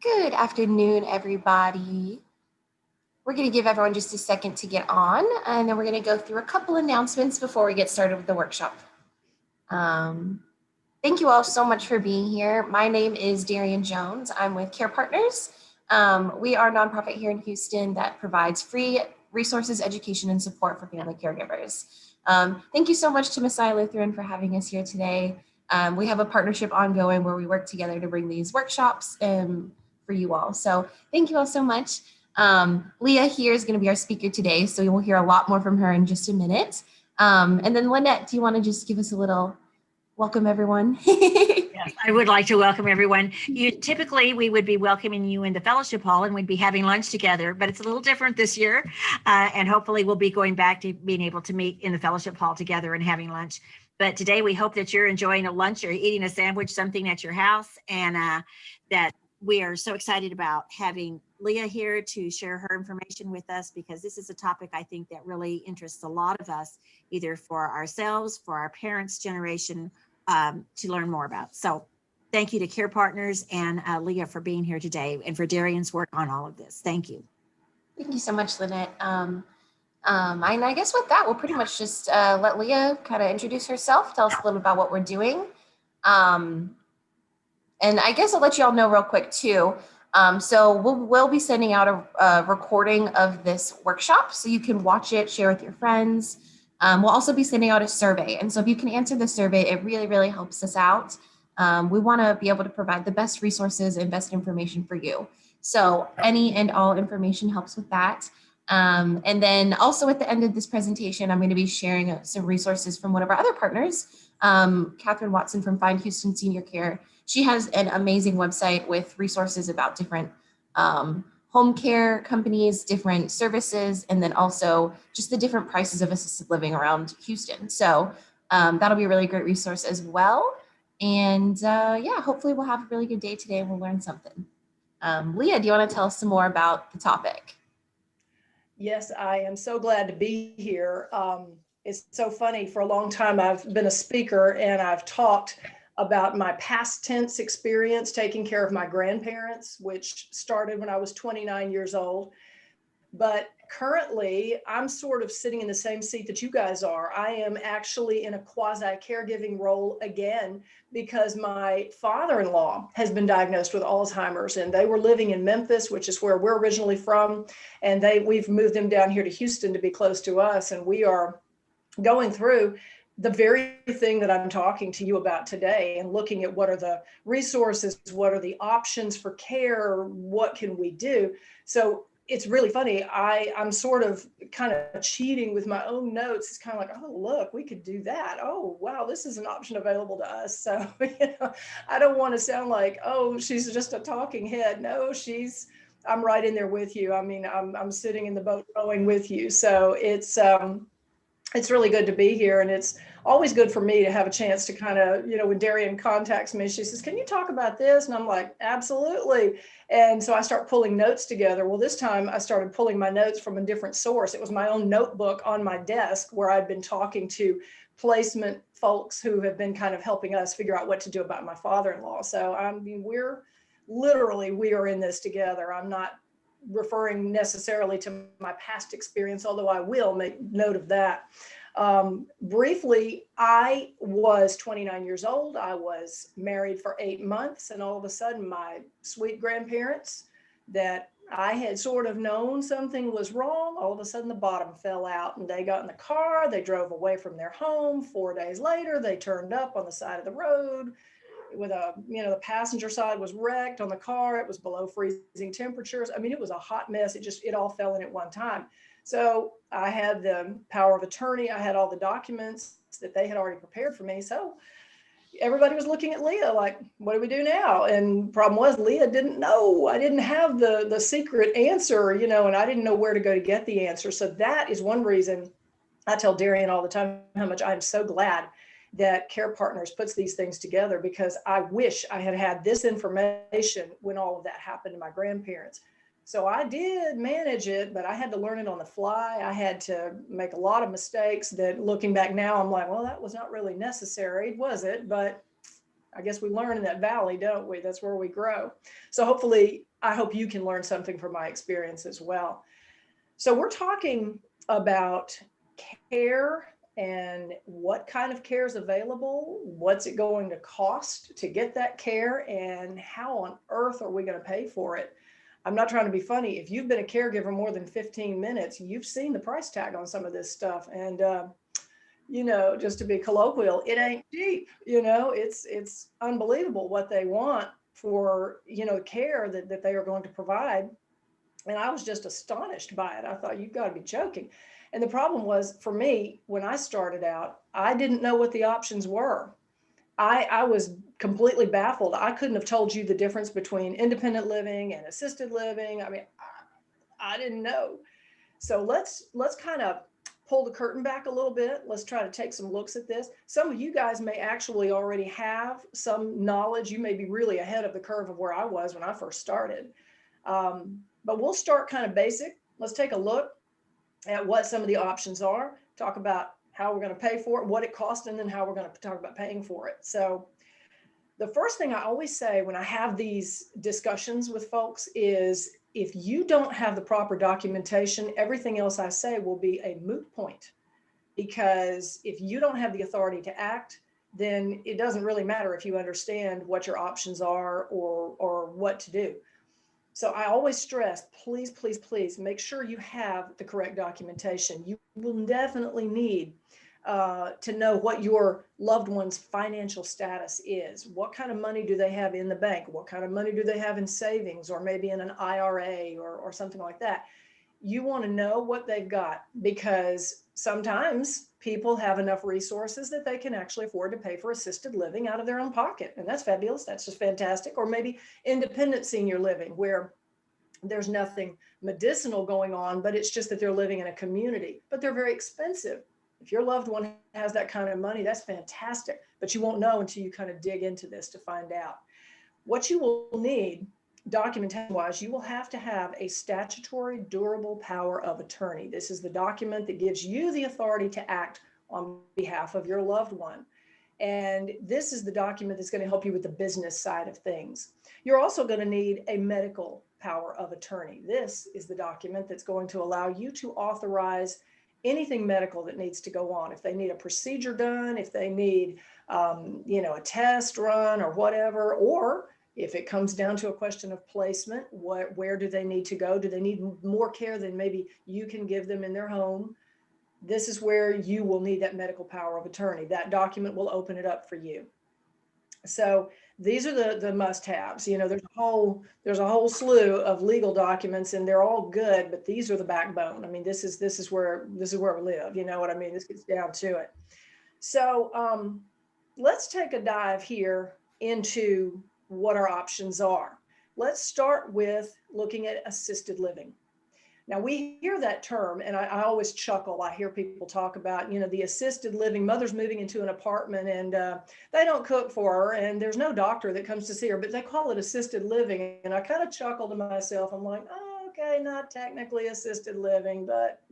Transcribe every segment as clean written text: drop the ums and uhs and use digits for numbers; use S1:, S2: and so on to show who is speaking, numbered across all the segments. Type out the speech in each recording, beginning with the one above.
S1: Good afternoon, everybody. We're going to give everyone just a second to get on, and then we're going to go through a couple announcements before we get started with the workshop. Thank you all so much for being here. My name is Darian Jones. I'm with Care Partners. We are a nonprofit here in Houston that provides free resources, education, and support for family caregivers. Thank you so much to Messiah Lutheran for having us here today. We have a partnership ongoing where we work together to bring these workshops for you all. So thank you all so much. Leah here is going to be our speaker today, so we'll hear a lot more from her in just a minute. And then Lynette, do you want to just give us a little welcome, everyone?
S2: Yes, I would like to welcome everyone. We would be welcoming you in the fellowship hall and we'd be having lunch together, but it's a little different this year. And hopefully we'll be going back to being able to meet in the fellowship hall together and having lunch. But today we hope that you're enjoying a lunch or eating a sandwich, something at your house, and that we are so excited about having Leah here to share her information with us, because this is a topic I think that really interests a lot of us, either for ourselves, for our parents' generation, to learn more about. So thank you to Care Partners and Leah for being here today, and for Darian's work on all of this. Thank you.
S1: Thank you so much, Lynette. And I guess with that, we'll pretty much just let Leah kind of introduce herself, tell us a little about what we're doing. And I guess I'll let you all know real quick too. So we'll be sending out a recording of this workshop so you can watch it, share with your friends. We'll also be sending out a survey. And so if you can answer the survey, it really, really helps us out. We want to be able to provide the best resources and best information for you. So any and all information helps with that. And then also at the end of this presentation, I'm going to be sharing some resources from one of our other partners, Catherine Watson from Find Houston Senior Care. She has an amazing website with resources about different home care companies, different services, and then also just the different prices of assisted living around Houston. So that'll be a really great resource as well. And yeah, hopefully we'll have a really good day today and we'll learn something. Leah, do you want to tell us some more about the topic?
S3: Yes, I am so glad to be here. It's so funny. For a long time, I've been a speaker and I've talked about my past tense experience taking care of my grandparents, which started when I was 29 years old. But currently, I'm sort of sitting in the same seat that you guys are. I am actually in a quasi-caregiving role again, because my father-in-law has been diagnosed with Alzheimer's, and they were living in Memphis, which is where we're originally from. And we've moved them down here to Houston to be close to us. And we are going through the very thing that I'm talking to you about today, and looking at what are the resources, what are the options for care, what can we do? So it's really funny. I'm sort of kind of cheating with my own notes. It's kind of like, oh, look, we could do that. Oh, wow, this is an option available to us. So, I don't want to sound like, oh, she's just a talking head. No, I'm right in there with you. I mean, I'm sitting in the boat rowing with you. So it's really good to be here. And it's always good for me to have a chance to kind of, when Darian contacts me, she says, can you talk about this? And I'm like, absolutely. And so I start pulling notes together. Well, this time I started pulling my notes from a different source. It was my own notebook on my desk where I'd been talking to placement folks who have been kind of helping us figure out what to do about my father-in-law. So I mean, we are in this together. I'm not referring necessarily to my past experience, although I will make note of that. Briefly, I was 29 years old. I was married for 8 months, and all of a sudden my sweet grandparents that I had sort of known something was wrong, all of a sudden the bottom fell out, and they got in the car, they drove away from their home. 4 days later, they turned up on the side of the road with the passenger side was wrecked on the car. It was below freezing temperatures. I mean, it was a hot mess. It all fell in at one time. So I had the power of attorney. I had all the documents that they had already prepared for me. So everybody was looking at Leah like, what do we do now? And the problem was Leah didn't know. I didn't have the secret answer, and I didn't know where to go to get the answer. So that is one reason I tell Darian all the time how much I'm so glad that Care Partners puts these things together, because I wish I had had this information when all of that happened to my grandparents. So I did manage it, but I had to learn it on the fly. I had to make a lot of mistakes that, looking back now, I'm like, well, that was not really necessary, was it? But I guess we learn in that valley, don't we? That's where we grow. So hopefully, I hope you can learn something from my experience as well. So we're talking about care and what kind of care is available, what's it going to cost to get that care, and how on earth are we going to pay for it? I'm not trying to be funny. If you've been a caregiver more than 15 minutes, you've seen the price tag on some of this stuff. And, just to be colloquial, it ain't cheap. It's unbelievable what they want for, care that they are going to provide. And I was just astonished by it. I thought, you've got to be joking. And the problem was for me, when I started out, I didn't know what the options were. I was completely baffled. I couldn't have told you the difference between independent living and assisted living. I mean, I didn't know. So let's kind of pull the curtain back a little bit. Let's try to take some looks at this. Some of you guys may actually already have some knowledge. You may be really ahead of the curve of where I was when I first started. But we'll start kind of basic. Let's take a look at what some of the options are, talk about how we're going to pay for it, what it costs, and then how we're going to talk about paying for it. So the first thing I always say when I have these discussions with folks is, if you don't have the proper documentation, everything else I say will be a moot point. Because if you don't have the authority to act, then it doesn't really matter if you understand what your options are or what to do. So I always stress, please, please, please make sure you have the correct documentation. You will definitely need to know what your loved one's financial status is. What kind of money do they have in the bank? What kind of money do they have in savings, or maybe in an IRA or something like that? You want to know what they've got, because sometimes people have enough resources that they can actually afford to pay for assisted living out of their own pocket. And that's fabulous. That's just fantastic. Or maybe independent senior living, where there's nothing medicinal going on, but it's just that they're living in a community, but they're very expensive. If your loved one has that kind of money, that's fantastic, but you won't know until you kind of dig into this to find out. What you will need documentation-wise, you will have to have a statutory durable power of attorney. This is the document that gives you the authority to act on behalf of your loved one. And this is the document that's going to help you with the business side of things. You're also going to need a medical power of attorney. This is the document that's going to allow you to authorize anything medical that needs to go on. If they need a procedure done, if they need, a test run or whatever, or if it comes down to a question of placement, where do they need to go? Do they need more care than maybe you can give them in their home? This is where you will need that medical power of attorney. That document will open it up for you. So these are the must-haves. There's a whole slew of legal documents, and they're all good, but these are the backbone. I mean, this is where we live. You know what I mean? This gets down to it. So let's take a dive here into what our options are. Let's start with looking at assisted living. Now, we hear that term, and I always chuckle. I hear people talk about, the assisted living, mother's moving into an apartment, and they don't cook for her, and there's no doctor that comes to see her, but they call it assisted living. And I kind of chuckle to myself. I'm like, oh, okay, not technically assisted living, but,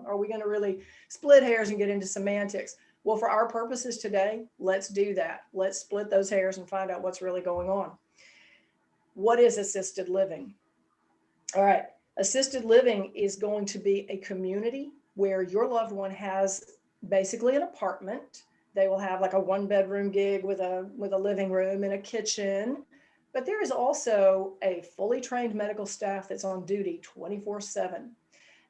S3: are we going to really split hairs and get into semantics? Well, for our purposes today, let's do that. Let's split those hairs and find out what's really going on. What is assisted living? All right. Assisted living is going to be a community where your loved one has basically an apartment. They will have like a 1-bedroom gig with a living room and a kitchen, but there is also a fully trained medical staff that's on duty 24/7.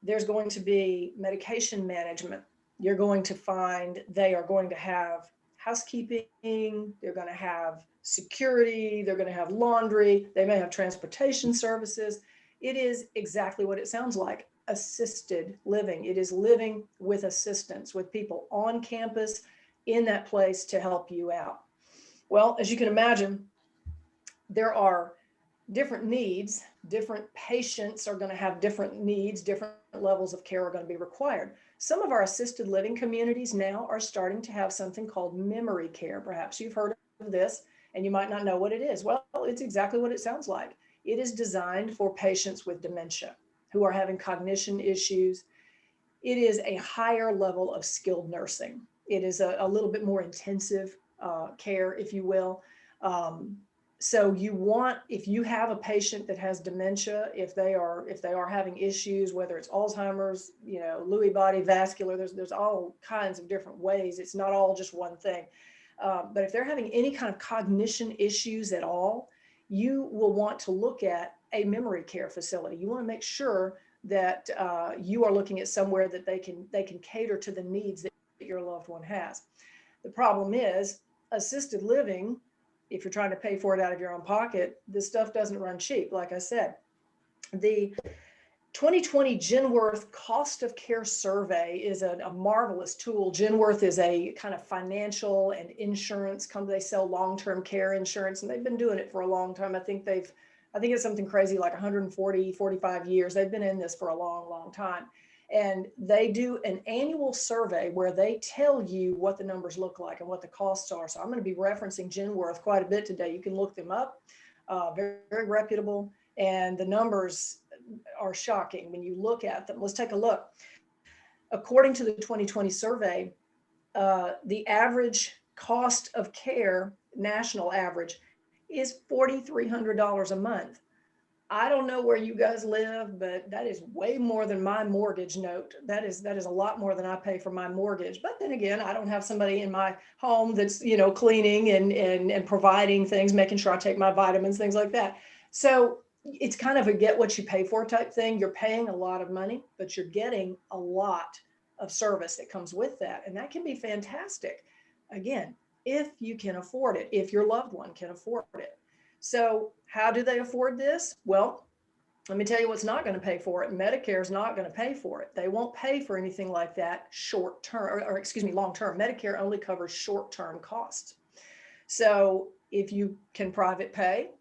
S3: There's going to be medication management. You're going to find they are going to have housekeeping. They're going to have security. They're going to have laundry. They may have transportation services. It is exactly what it sounds like, assisted living. It is living with assistance, with people on campus in that place to help you out. Well, as you can imagine, there are different needs. Different patients are going to have different needs. Different levels of care are going to be required. Some of our assisted living communities now are starting to have something called memory care. Perhaps you've heard of this and you might not know what it is. Well, it's exactly what it sounds like. It is designed for patients with dementia who are having cognition issues. It is a higher level of skilled nursing. It is a little bit more intensive care, if you will. So you want, if you have a patient that has dementia, if they are having issues, whether it's Alzheimer's, Lewy body, vascular, there's all kinds of different ways. It's not all just one thing. But if they're having any kind of cognition issues at all, you will want to look at a memory care facility. You want to make sure that you are looking at somewhere that they can cater to the needs that your loved one has. The problem is assisted living. If you're trying to pay for it out of your own pocket, this stuff doesn't run cheap. Like I said, the 2020 Genworth Cost of Care Survey is a marvelous tool. Genworth is a kind of financial and insurance company. They sell long-term care insurance, and they've been doing it for a long time. I think it's something crazy like 140, 45 years. They've been in this for a long, long time. And they do an annual survey where they tell you what the numbers look like and what the costs are. So I'm going to be referencing Genworth quite a bit today. You can look them up, very, very reputable. And the numbers are shocking when you look at them. Let's take a look. According to the 2020 survey, the average cost of care, national average, is $4,300 a month. I don't know where you guys live, but that is way more than my mortgage note. That is a lot more than I pay for my mortgage. But then again, I don't have somebody in my home that's, cleaning and providing things, making sure I take my vitamins, things like that. So it's kind of a get what you pay for type thing. You're paying a lot of money, but you're getting a lot of service that comes with that. And that can be fantastic. Again, if you can afford it, if your loved one can afford it. So how do they afford this? Well, let me tell you what's not going to pay for it. Medicare is not going to pay for it. They won't pay for anything like that short term, or long term. Medicare only covers short term costs. So if you can private pay,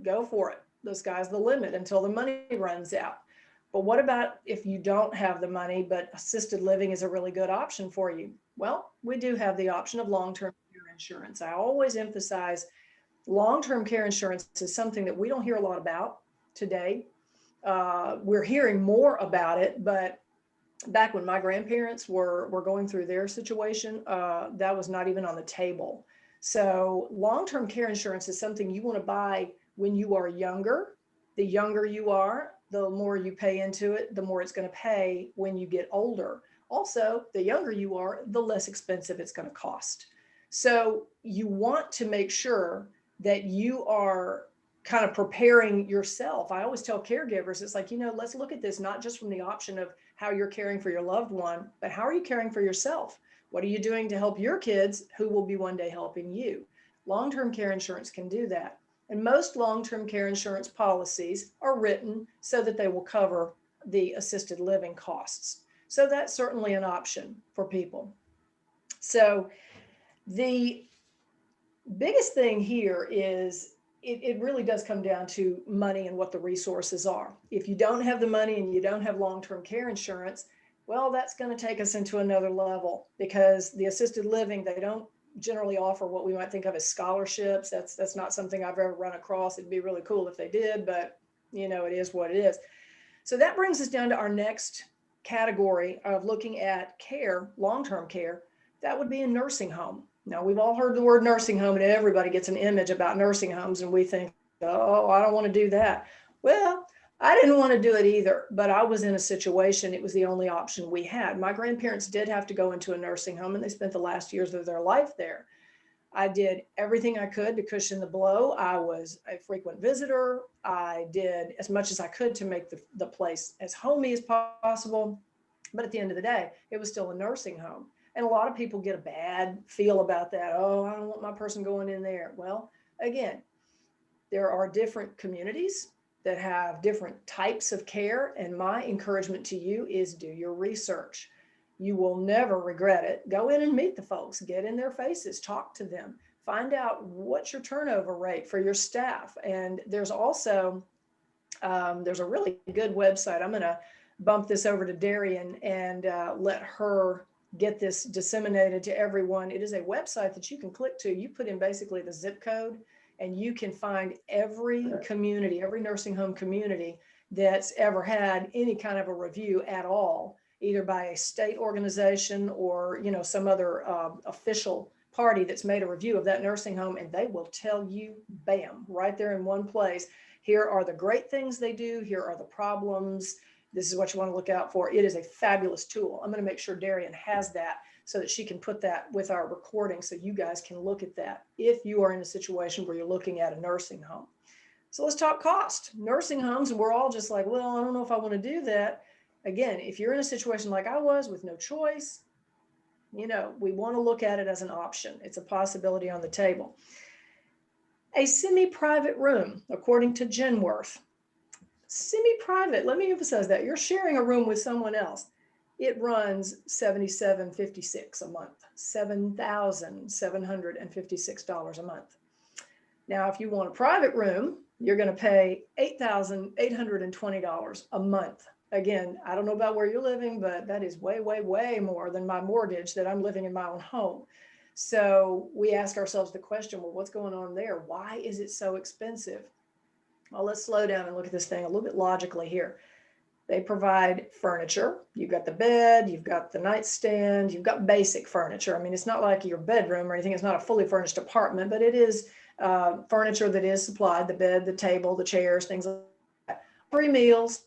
S3: go for it. The sky's the limit until the money runs out. But what about if you don't have the money, but assisted living is a really good option for you? Well, we do have the option of long-term care insurance. I always emphasize long-term care insurance is something that we don't hear a lot about today. We're hearing more about it, but back when my grandparents were going through their situation, that was not even on the table. So long-term care insurance is something you want to buy when you are younger. The younger you are, the more you pay into it, the more it's going to pay when you get older. Also, the younger you are, the less expensive it's going to cost. So you want to make sure that you are kind of preparing yourself. I always tell caregivers, it's like, let's look at this not just from the option of how you're caring for your loved one, but how are you caring for yourself? What are you doing to help your kids who will be one day helping you? Long-term care insurance can do that. And most long-term care insurance policies are written so that they will cover the assisted living costs. So that's certainly an option for people. So the biggest thing here is it really does come down to money and what the resources are. If you don't have the money and you don't have long-term care insurance, well, that's going to take us into another level, because the assisted living, they don't generally offer what we might think of as scholarships. That's not something I've ever run across. It'd be really cool if they did, but it is what it is. So that brings us down to our next category of looking at care, long-term care. That would be a nursing home. Now, we've all heard the word nursing home, and everybody gets an image about nursing homes, and we think, oh, I don't want to do that. Well, I didn't want to do it either, but I was in a situation, it was the only option we had. My grandparents did have to go into a nursing home, and they spent the last years of their life there. I did everything I could to cushion the blow. I was a frequent visitor. I did as much as I could to make the place as homey as possible. But at the end of the day, it was still a nursing home. And a lot of people get a bad feel about that. Oh, I don't want my person going in there. Well, again, there are different communities that have different types of care. And my encouragement to you is do your research. You will never regret it. Go in and meet the folks, get in their faces, talk to them, find out what's your turnover rate for your staff. And there's also, there's a really good website. I'm going to bump this over to Darian and let her get this disseminated to everyone. It is a website that you can click to. You put in basically the zip code, and you can find every community, every nursing home community that's ever had any kind of a review at all, either by a state organization or some other official party that's made a review of that nursing home, and they will tell you, bam, right there in one place, here are the great things they do. Here are the problems. This is what you want to look out for. It is a fabulous tool. I'm going to make sure Darian has that so that she can put that with our recording so you guys can look at that if you are in a situation where you're looking at a nursing home. So let's talk cost. Nursing homes, and we're all just like, well, I don't know if I want to do that. Again, if you're in a situation like I was with no choice, we want to look at it as an option. It's a possibility on the table. A semi-private room, according to Genworth. Semi-private, let me emphasize that. You're sharing a room with someone else. It runs $77.56 a month, $7,756 a month. Now, if you want a private room, you're going to pay $8,820 a month. Again, I don't know about where you're living, but that is way, way, way more than my mortgage that I'm living in my own home. So we ask ourselves the question, well, what's going on there? Why is it so expensive? Well, let's slow down and look at this thing a little bit logically here. They provide furniture. You've got the bed, you've got the nightstand, you've got basic furniture. I mean, it's not like your bedroom or anything. It's not a fully furnished apartment, but it is furniture that is supplied, the bed, the table, the chairs, things like that. Free meals,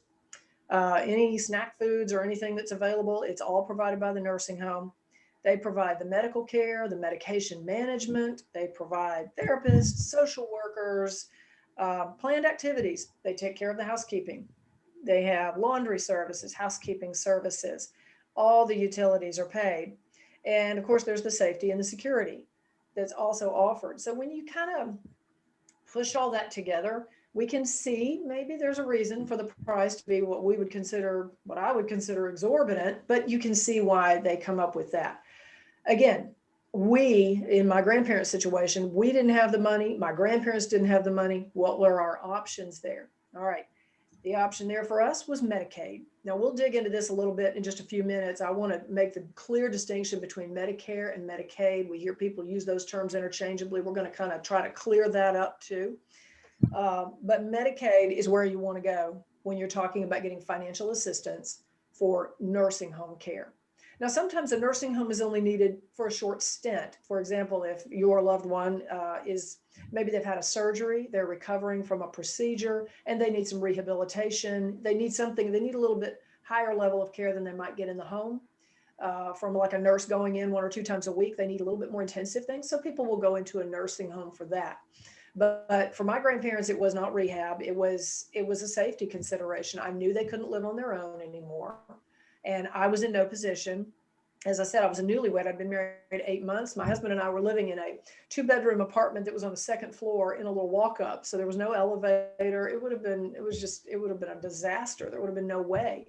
S3: any snack foods or anything that's available, it's all provided by the nursing home. They provide the medical care, the medication management. They provide therapists, social workers, planned activities. They take care of the housekeeping. They have laundry services, housekeeping services. All the utilities are paid. And of course, there's the safety and the security that's also offered. So when you kind of push all that together, we can see maybe there's a reason for the price to be what I would consider exorbitant, but you can see why they come up with that. Again, in my grandparents' situation, we didn't have the money. My grandparents didn't have the money. What were our options there? All right. The option there for us was Medicaid. Now we'll dig into this a little bit in just a few minutes. I want to make the clear distinction between Medicare and Medicaid. We hear people use those terms interchangeably. We're going to kind of try to clear that up too. But Medicaid is where you want to go when you're talking about getting financial assistance for nursing home care. Now, sometimes a nursing home is only needed for a short stint. For example, if your loved one maybe they've had a surgery, they're recovering from a procedure, and they need some rehabilitation. They need a little bit higher level of care than they might get in the home. From like a nurse going in 1 or 2 times a week, they need a little bit more intensive things. So people will go into a nursing home for that. But for my grandparents, it was not rehab. It was a safety consideration. I knew they couldn't live on their own anymore. And I was in no position. As I said, I was a newlywed. I'd been married 8 months. My husband and I were living in a 2-bedroom apartment that was on the 2nd floor in a little walk up. So there was no elevator. It would have been a disaster. There would have been no way.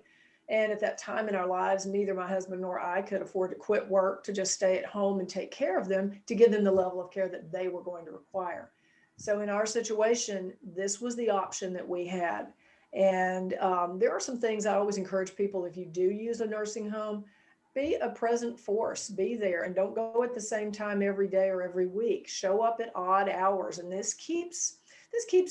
S3: And at that time in our lives, neither my husband nor I could afford to quit work to just stay at home and take care of them, to give them the level of care that they were going to require. So in our situation, this was the option that we had. And there are some things I always encourage people, if you do use a nursing home, be a present force, be there, and don't go at the same time every day or every week. Show up at odd hours. And this keeps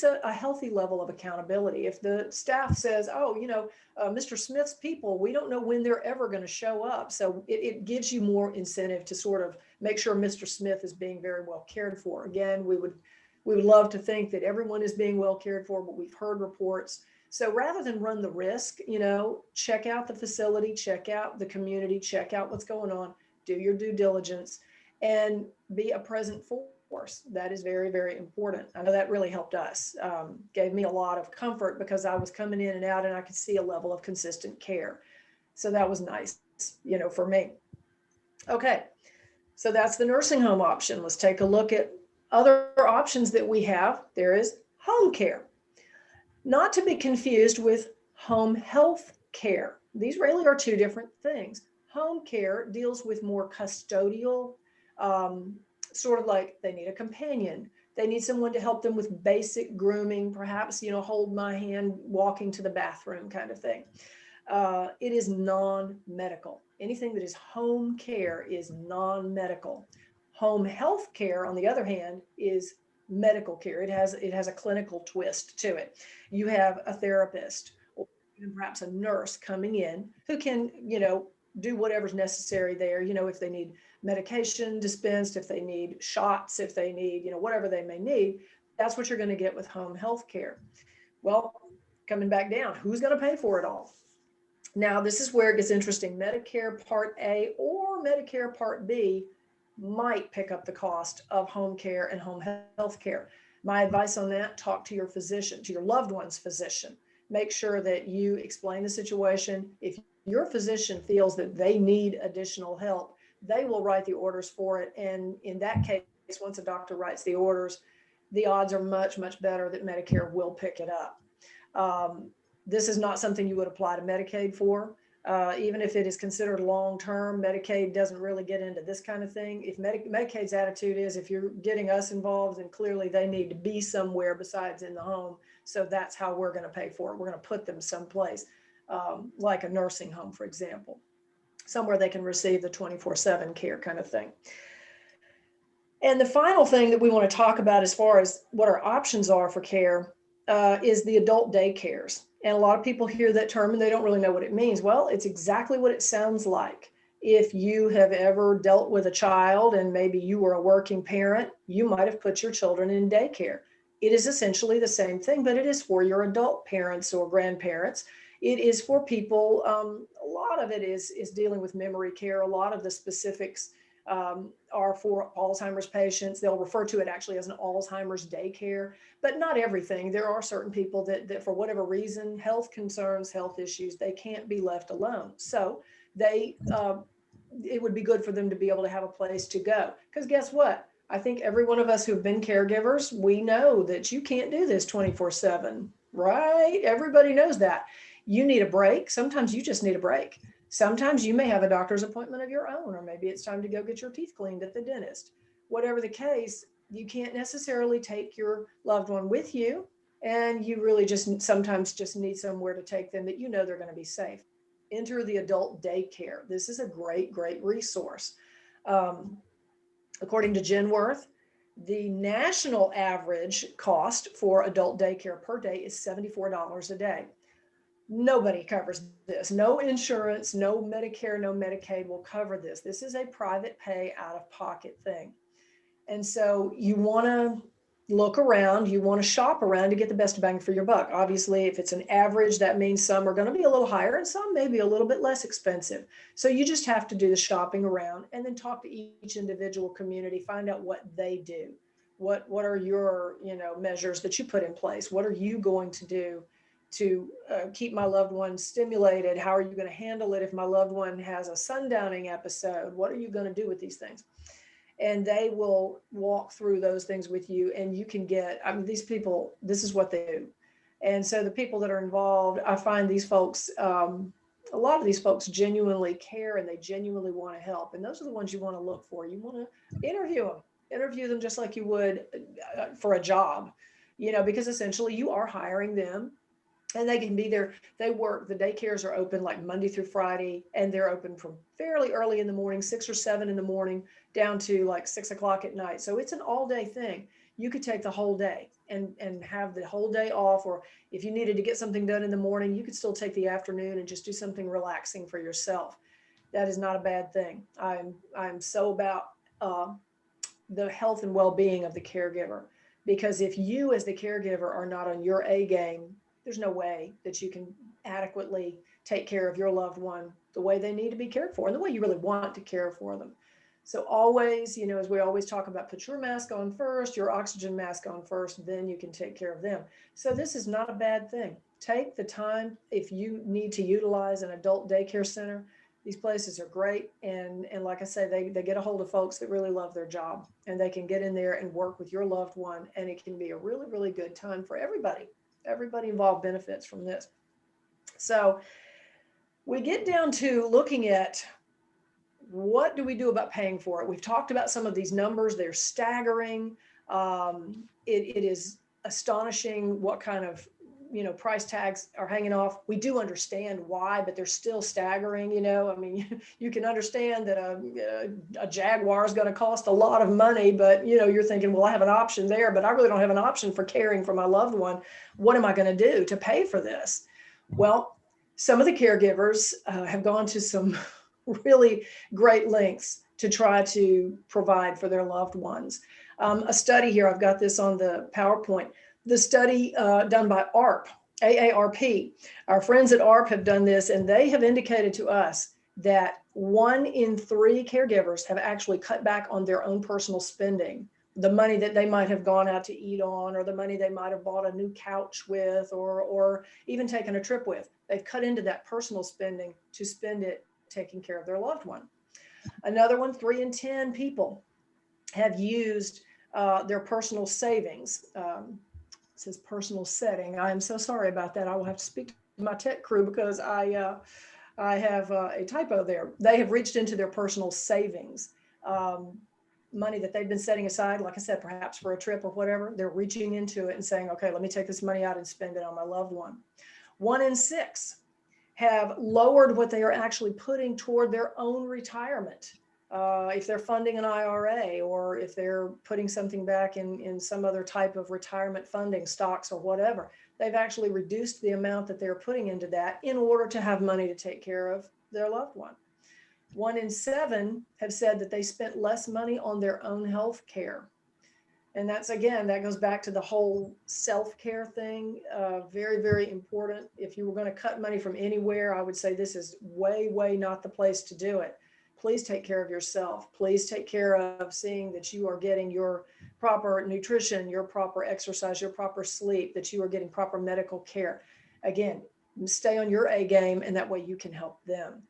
S3: a healthy level of accountability. If the staff says, Mr. Smith's people, we don't know when they're ever going to show up. So it gives you more incentive to sort of make sure Mr. Smith is being very well cared for. Again, we would love to think that everyone is being well cared for, but we've heard reports. So rather than run the risk, check out the facility, check out the community, check out what's going on, do your due diligence, and be a present force. That is very, very important. I know that really helped us, gave me a lot of comfort because I was coming in and out and I could see a level of consistent care. So that was nice, for me. Okay, so that's the nursing home option. Let's take a look at other options that we have. There is home care. Not to be confused with home health care. These really are 2 different things. Home care deals with more custodial, sort of like they need a companion. They need someone to help them with basic grooming, perhaps, hold my hand walking to the bathroom kind of thing. It is non-medical. Anything that is home care is non-medical. Home health care, on the other hand, is medical care. It has a clinical twist to it. You have a therapist or perhaps a nurse coming in who can, do whatever's necessary there. If they need medication dispensed, if they need shots, if they need, whatever they may need, that's what you're going to get with home health care. Well, coming back down, who's going to pay for it all? Now, this is where it gets interesting. Medicare Part A or Medicare Part B might pick up the cost of home care and home health care. My advice on that, talk to your physician, to your loved one's physician. Make sure that you explain the situation. If your physician feels that they need additional help, they will write the orders for it. And in that case, once a doctor writes the orders, the odds are much, much better that Medicare will pick it up. This is not something you would apply to Medicaid for. Even if it is considered long-term, Medicaid doesn't really get into this kind of thing. If Medicaid's attitude is, if you're getting us involved, then clearly they need to be somewhere besides in the home. So that's how we're going to pay for it. We're going to put them someplace, like a nursing home, for example, somewhere they can receive the 24/7 care kind of thing. And the final thing that we want to talk about as far as what our options are for care is the adult daycares. And a lot of people hear that term and they don't really know what it means. Well, it's exactly what it sounds like. If you have ever dealt with a child and maybe you were a working parent, you might have put your children in daycare. It is essentially the same thing, but it is for your adult parents or grandparents. It is for people, a lot of it is dealing with memory care. A lot of the specifics are for Alzheimer's patients. They'll refer to it actually as an Alzheimer's daycare, but not everything. There are certain people that for whatever reason, health concerns, health issues, they can't be left alone. So it would be good for them to be able to have a place to go. Because guess what? I think every one of us who've been caregivers, we know that you can't do this 24/7, right? Everybody knows that. You need a break. Sometimes you just need a break. Sometimes you may have a doctor's appointment of your own, or maybe it's time to go get your teeth cleaned at the dentist. Whatever the case, you can't necessarily take your loved one with you, and you really just sometimes just need somewhere to take them that you know they're going to be safe. Enter the adult daycare. This is a great, great resource. According to Genworth, the national average cost for adult daycare per day is $74 a day. Nobody covers this. No insurance, no Medicare, no Medicaid will cover this. This is a private pay out of pocket thing. And so you want to look around, you want to shop around to get the best bang for your buck. Obviously, if it's an average, that means some are going to be a little higher and some maybe a little bit less expensive. So you just have to do the shopping around and then talk to each individual community, find out what they do. What are your, measures that you put in place? What are you going to do to keep my loved one stimulated? How are you going to handle it if my loved one has a sundowning episode? What are you going to do with these things? And they will walk through those things with you, and you can get, these people, this is what they do. And so the people that are involved, I find these folks, a lot of these folks genuinely care and they genuinely want to help. And those are the ones you want to look for. You want to interview them just like you would for a job, because essentially you are hiring them. And they can be there. The daycares are open like Monday through Friday, and they're open from fairly early in the morning, 6 or 7 in the morning, down to like 6 o'clock at night. So it's an all day thing. You could take the whole day and have the whole day off, or if you needed to get something done in the morning, you could still take the afternoon and just do something relaxing for yourself. That is not a bad thing. I'm so about the health and well-being of the caregiver, because if you as the caregiver are not on your A game, there's no way that you can adequately take care of your loved one the way they need to be cared for and the way you really want to care for them. So always, as we always talk about, put your mask on first, your oxygen mask on first, then you can take care of them. So this is not a bad thing. Take the time. If you need to utilize an adult daycare center, these places are great. And like I say, they get a hold of folks that really love their job, and they can get in there and work with your loved one. And it can be a really, really good time for everybody. Everybody involved benefits from this. So we get down to looking at what do we do about paying for it. We've talked about some of these numbers. They're staggering. It is astonishing what kind of price tags are hanging off. We do understand why, but they're still staggering. You can understand that a Jaguar is going to cost a lot of money, but you're thinking, well, I have an option there, but I really don't have an option for caring for my loved one. What am I going to do to pay for this? Well, some of the caregivers have gone to some really great lengths to try to provide for their loved ones. A study here, I've got this on the PowerPoint, the study done by AARP. Our friends at ARP have done this, and they have indicated to us that 1 in 3 caregivers have actually cut back on their own personal spending, the money that they might have gone out to eat on, or the money they might have bought a new couch with, or even taken a trip with. They've cut into that personal spending to spend it taking care of their loved one. Another one, 3 in 10 people have used their personal savings. It says personal setting. I am so sorry about that. I will have to speak to my tech crew because I have a typo there. They have reached into their personal savings, money that they've been setting aside, like I said, perhaps for a trip or whatever. They're reaching into it and saying, okay, let me take this money out and spend it on my loved one. 1 in 6 have lowered what they are actually putting toward their own retirement. If they're funding an IRA, or if they're putting something back in some other type of retirement funding, stocks or whatever, they've actually reduced the amount that they're putting into that in order to have money to take care of their loved one. 1 in 7 have said that they spent less money on their own health care. And that's, again, that goes back to the whole self-care thing. Very, very important. If you were going to cut money from anywhere, I would say this is way, way not the place to do it. Please take care of yourself. Please take care of seeing that you are getting your proper nutrition, your proper exercise, your proper sleep, that you are getting proper medical care. Again, stay on your A game, and that way you can help them.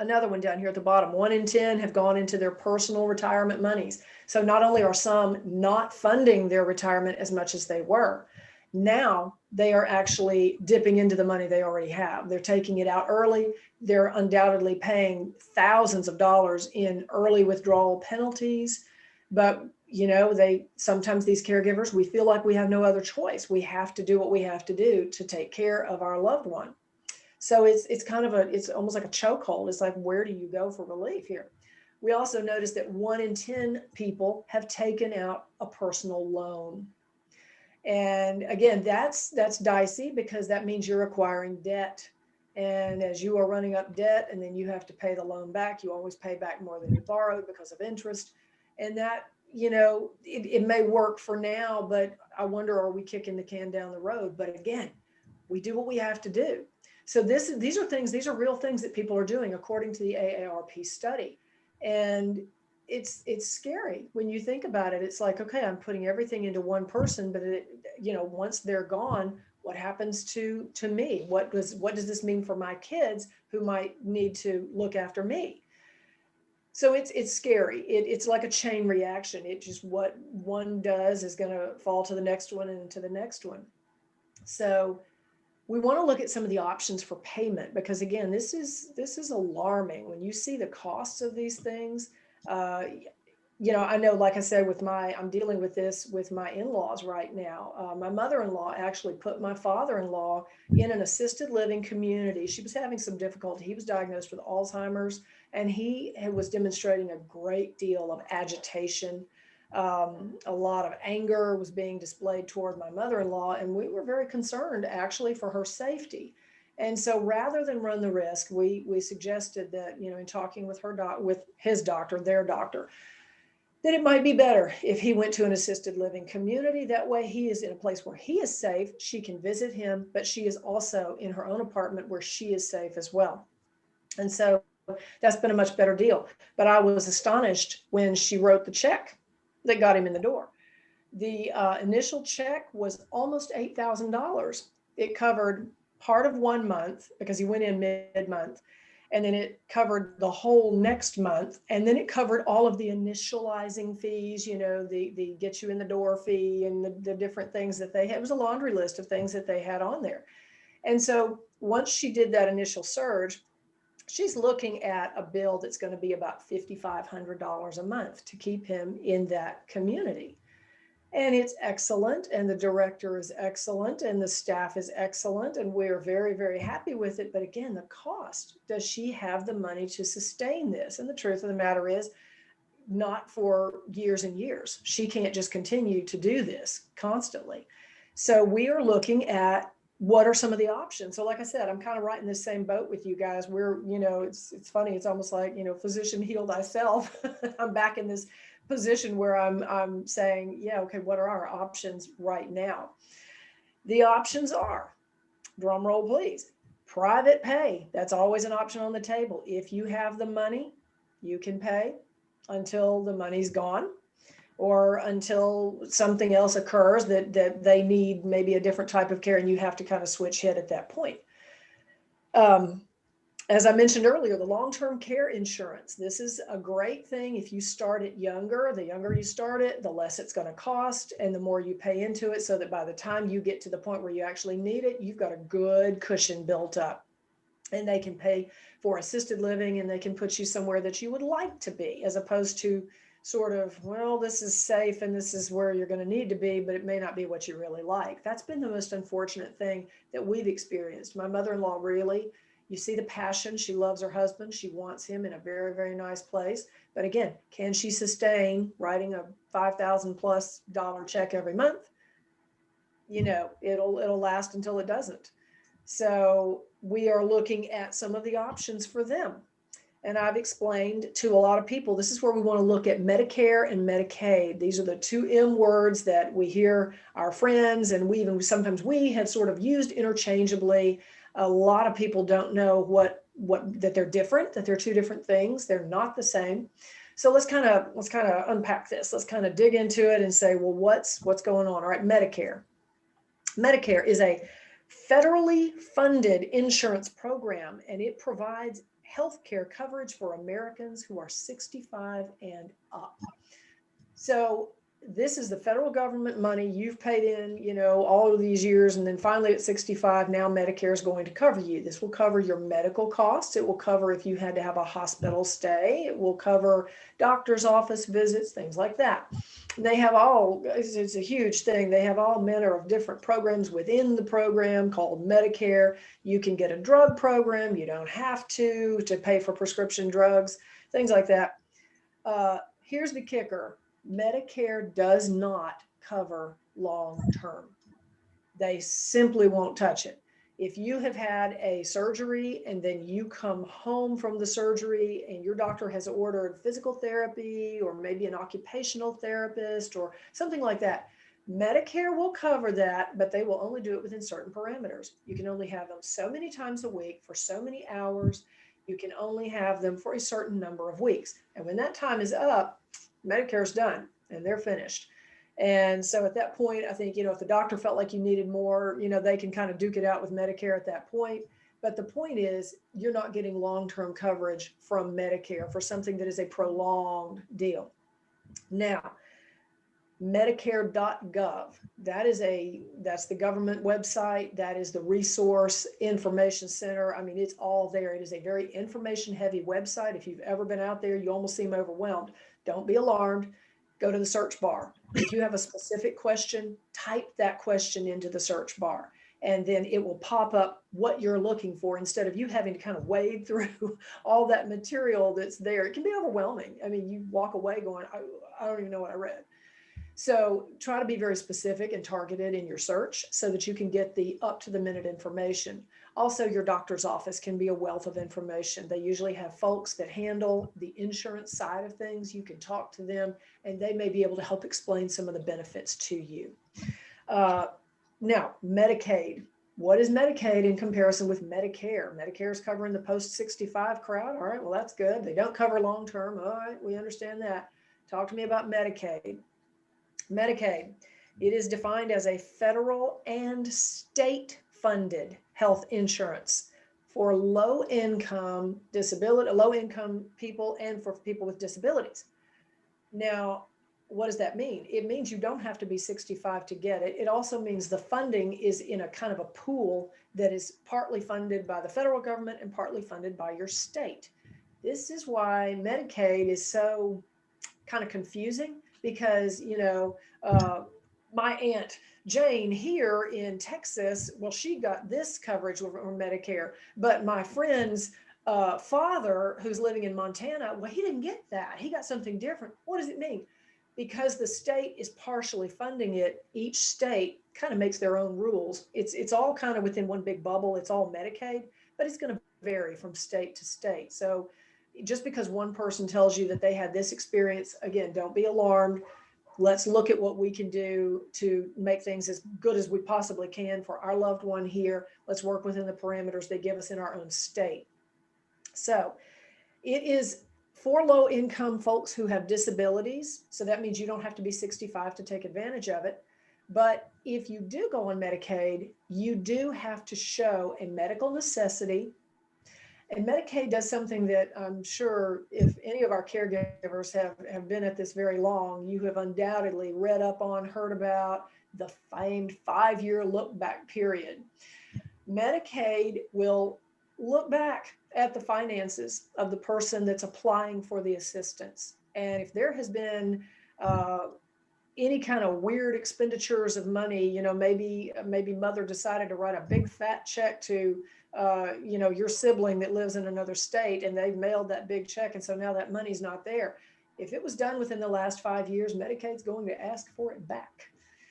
S3: Another one down here at the bottom, 1 in 10 have gone into their personal retirement monies. So not only are some not funding their retirement as much as they were, now they are actually dipping into the money they already have. They're taking it out early. They're undoubtedly paying thousands of dollars in early withdrawal penalties. But, you know, sometimes these caregivers, we feel like we have no other choice. We have to do what we have to do to take care of our loved one. So it's kind of it's almost like a chokehold. It's like, where do you go for relief here? We also noticed that 1 in 10 people have taken out a personal loan. And again, that's dicey, because that means you're acquiring debt. And as you are running up debt and then you have to pay the loan back, you always pay back more than you borrowed because of interest. And that, you know, it may work for now, but I wonder, are we kicking the can down the road? But again, we do what we have to do. So these are real things that people are doing according to the AARP study. And it's scary when you think about it. It's like, okay, I'm putting everything into one person, but once they're gone, what happens to me? What does this mean for my kids who might need to look after me? So it's scary. It's like a chain reaction. It just, what one does is going to fall to the next one and to the next one. So we want to look at some of the options for payment, because again, this is alarming when you see the costs of these things. I know, like I said, I'm dealing with this with my in-laws right now. My mother-in-law actually put my father-in-law in an assisted living community. She was having some difficulty. He was diagnosed with Alzheimer's, and he was demonstrating a great deal of agitation. A lot of anger was being displayed toward my mother-in-law, and we were very concerned actually for her safety. And so rather than run the risk, we suggested that, in talking with his doctor, their doctor, that it might be better if he went to an assisted living community. That way he is in a place where he is safe. She can visit him, but she is also in her own apartment where she is safe as well. And so that's been a much better deal. But I was astonished when she wrote the check that got him in the door. The initial check was almost $8,000. It covered part of 1 month because he went in mid-month, and then it covered the whole next month, and then it covered all of the initializing fees, the get you in the door fee and the different things that they had. It was a laundry list of things that they had on there. And so once she did that initial surge, she's looking at a bill that's going to be about $5,500 a month to keep him in that community. And it's excellent, and the director is excellent, and the staff is excellent, and we're very, very happy with it. But again, the cost, does she have the money to sustain this? And the truth of the matter is, not for years and years. She can't just continue to do this constantly. So we are looking at what are some of the options? So like I said, I'm kind of right in the same boat with you guys. We're, it's funny. It's almost like, physician heal thyself. I'm back in this position where I'm saying, yeah, okay, what are our options right now? The options are, drum roll please, private pay. That's always an option on the table. If you have the money, you can pay until the money's gone, or until something else occurs that they need maybe a different type of care and you have to kind of switch head at that point. As I mentioned earlier, the long-term care insurance, this is a great thing. If you start it younger, the younger you start it, the less it's going to cost and the more you pay into it, so that by the time you get to the point where you actually need it, you've got a good cushion built up. And they can pay for assisted living and they can put you somewhere that you would like to be, as opposed to sort of, well, this is safe and this is where you're going to need to be, but it may not be what you really like. That's been the most unfortunate thing that we've experienced. My mother-in-law, really, you see the passion. She loves her husband. She wants him in a very, very nice place. But again, can she sustain writing a $5,000+ check every month? It'll last until it doesn't. So we are looking at some of the options for them. And I've explained to a lot of people, this is where we want to look at Medicare and Medicaid. These are the two M words that we hear our friends, and sometimes we have sort of used interchangeably. A lot of people don't know that they're different, that they're two different things. They're not the same. So let's kind of unpack this. Let's kind of dig into it and say, well, what's going on? All right, Medicare. Medicare is a federally funded insurance program, and it provides healthcare coverage for Americans who are 65 and up. So this is the federal government money you've paid in, all of these years. And then finally at 65, now Medicare is going to cover you. This will cover your medical costs. It will cover if you had to have a hospital stay. It will cover doctor's office visits, things like that. And they have it's a huge thing. They have all manner of different programs within the program called Medicare. You can get a drug program. You don't have to pay for prescription drugs, things like that. Here's the kicker. Medicare does not cover long-term. They simply won't touch it. If you have had a surgery and then you come home from the surgery and your doctor has ordered physical therapy or maybe an occupational therapist or something like that, Medicare will cover that, but they will only do it within certain parameters. You can only have them so many times a week for so many hours. You can only have them for a certain number of weeks. And when that time is up, Medicare's done and they're finished. And so at that point, I think, if the doctor felt like you needed more, they can kind of duke it out with Medicare at that point. But the point is, you're not getting long-term coverage from Medicare for something that is a prolonged deal. Now, Medicare.gov, that's the government website. That is the resource information center. I mean, it's all there. It is a very information-heavy website. If you've ever been out there, you almost seem overwhelmed. Don't be alarmed. Go to the search bar. If you have a specific question, type that question into the search bar, and then it will pop up what you're looking for instead of you having to kind of wade through all that material that's there. It can be overwhelming. I mean, you walk away going, I don't even know what I read. So try to be very specific and targeted in your search so that you can get the up-to-the-minute information. Also, your doctor's office can be a wealth of information. They usually have folks that handle the insurance side of things. You can talk to them, and they may be able to help explain some of the benefits to you. Now, Medicaid. What is Medicaid in comparison with Medicare? Medicare is covering the post-65 crowd. All right, well, that's good. They don't cover long-term. All right, we understand that. Talk to me about Medicaid. Medicaid, it is defined as a federal and state-funded health insurance for low-income people and for people with disabilities. Now, what does that mean? It means you don't have to be 65 to get it. It also means the funding is in a kind of a pool that is partly funded by the federal government and partly funded by your state. This is why Medicaid is so kind of confusing, because, my Aunt Jane here in Texas, well, she got this coverage from Medicare, but my friend's father who's living in Montana, well, he didn't get that. He got something different. What does it mean? because the state is partially funding it, each state kind of makes their own rules. It's all kind of within one big bubble. It's all Medicaid, but it's going to vary from state to state. So just because one person tells you that they had this experience, again, don't be alarmed. Let's look at what we can do to make things as good as we possibly can for our loved one here. Let's work within the parameters they give us in our own state. So it is for low income folks who have disabilities. So that means you don't have to be 65 to take advantage of it. But if you do go on Medicaid, you do have to show a medical necessity. And Medicaid does something that I'm sure if any of our caregivers have been at this very long, you have undoubtedly read up on, heard about the famed 5-year look back period. Medicaid will look back at the finances of the person that's applying for the assistance. And if there has been any kind of weird expenditures of money, maybe mother decided to write a big fat check to, your sibling that lives in another state, and they've mailed that big check. And so now that money's not there. If it was done within the last 5 years, Medicaid's going to ask for it back.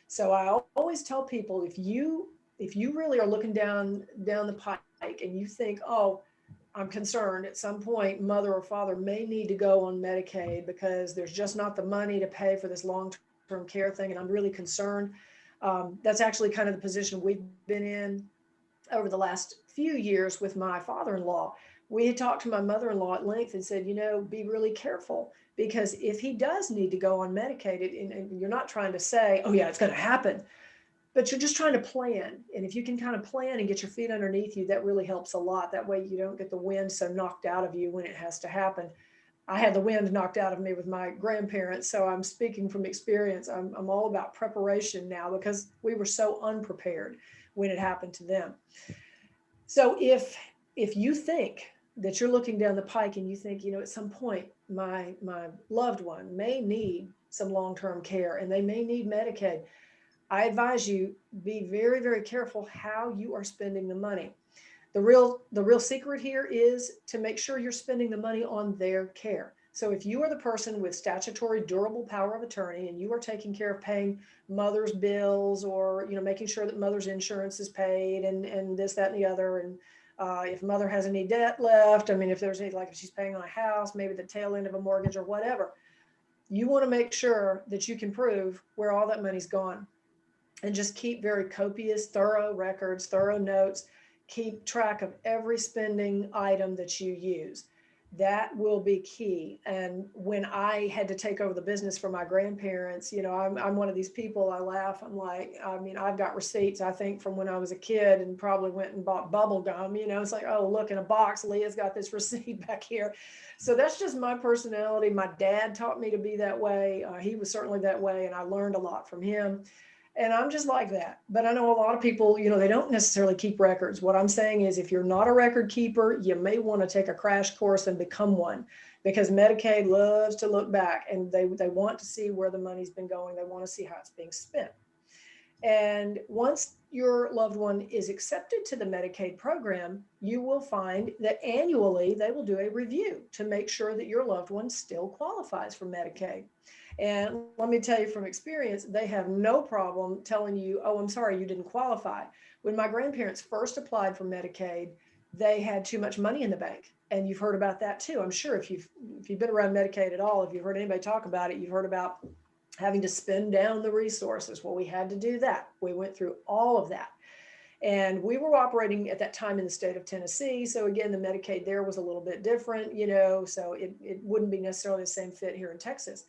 S3: So I always tell people, if you really are looking down the pike and you think, oh, I'm concerned at some point mother or father may need to go on Medicaid because there's just not the money to pay for this long-term care thing, and I'm really concerned. That's actually kind of the position we've been in over the last few years with my father-in-law. We had talked to my mother-in-law at length and said, be really careful, because if he does need to go on Medicaid, and you're not trying to say, oh yeah, it's going to happen, but you're just trying to plan. And if you can kind of plan and get your feet underneath you, that really helps a lot. That way you don't get the wind so knocked out of you when it has to happen. I had the wind knocked out of me with my grandparents, so I'm speaking from experience. I'm all about preparation now because we were so unprepared when it happened to them. So if you think that you're looking down the pike and you think, at some point my loved one may need some long-term care and they may need Medicaid, I advise you be very, very careful how you are spending the money. The real secret here is to make sure you're spending the money on their care. So if you are the person with statutory durable power of attorney and you are taking care of paying mother's bills, or making sure that mother's insurance is paid and this, that, and the other, and if mother has any debt left, if there's any, like if she's paying on a house, maybe the tail end of a mortgage or whatever, you want to make sure that you can prove where all that money's gone. And just keep very copious, thorough records, thorough notes. Keep track of every spending item that you use. That will be key. And when I had to take over the business for my grandparents, I'm one of these people, I laugh. I'm like, I've got receipts, I think, from when I was a kid and probably went and bought bubble gum. It's like, oh, look, in a box, Leah's got this receipt back here. So that's just my personality. My dad taught me to be that way. He was certainly that way, and I learned a lot from him. And I'm just like that. But I know a lot of people, they don't necessarily keep records. What I'm saying is, if you're not a record keeper, you may want to take a crash course and become one, because Medicaid loves to look back and they want to see where the money's been going. They want to see how it's being spent. And once your loved one is accepted to the Medicaid program, you will find that annually they will do a review to make sure that your loved one still qualifies for Medicaid. And let me tell you from experience, they have no problem telling you, oh, I'm sorry, you didn't qualify. When my grandparents first applied for Medicaid, they had too much money in the bank. And you've heard about that too. I'm sure if you've been around Medicaid at all, if you've heard anybody talk about it, you've heard about having to spend down the resources. Well, we had to do that. We went through all of that. And we were operating at that time in the state of Tennessee. So again, the Medicaid there was a little bit different, so it wouldn't be necessarily the same fit here in Texas.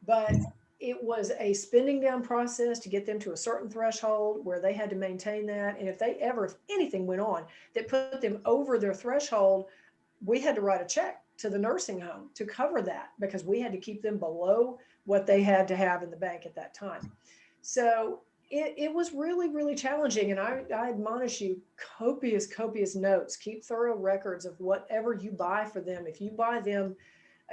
S3: But it was a spending down process to get them to a certain threshold where they had to maintain that. And if anything went on that put them over their threshold, we had to write a check to the nursing home to cover that, because we had to keep them below what they had to have in the bank at that time. So it was really, really challenging. And I admonish you, copious notes, keep thorough records of whatever you buy for them. If you buy them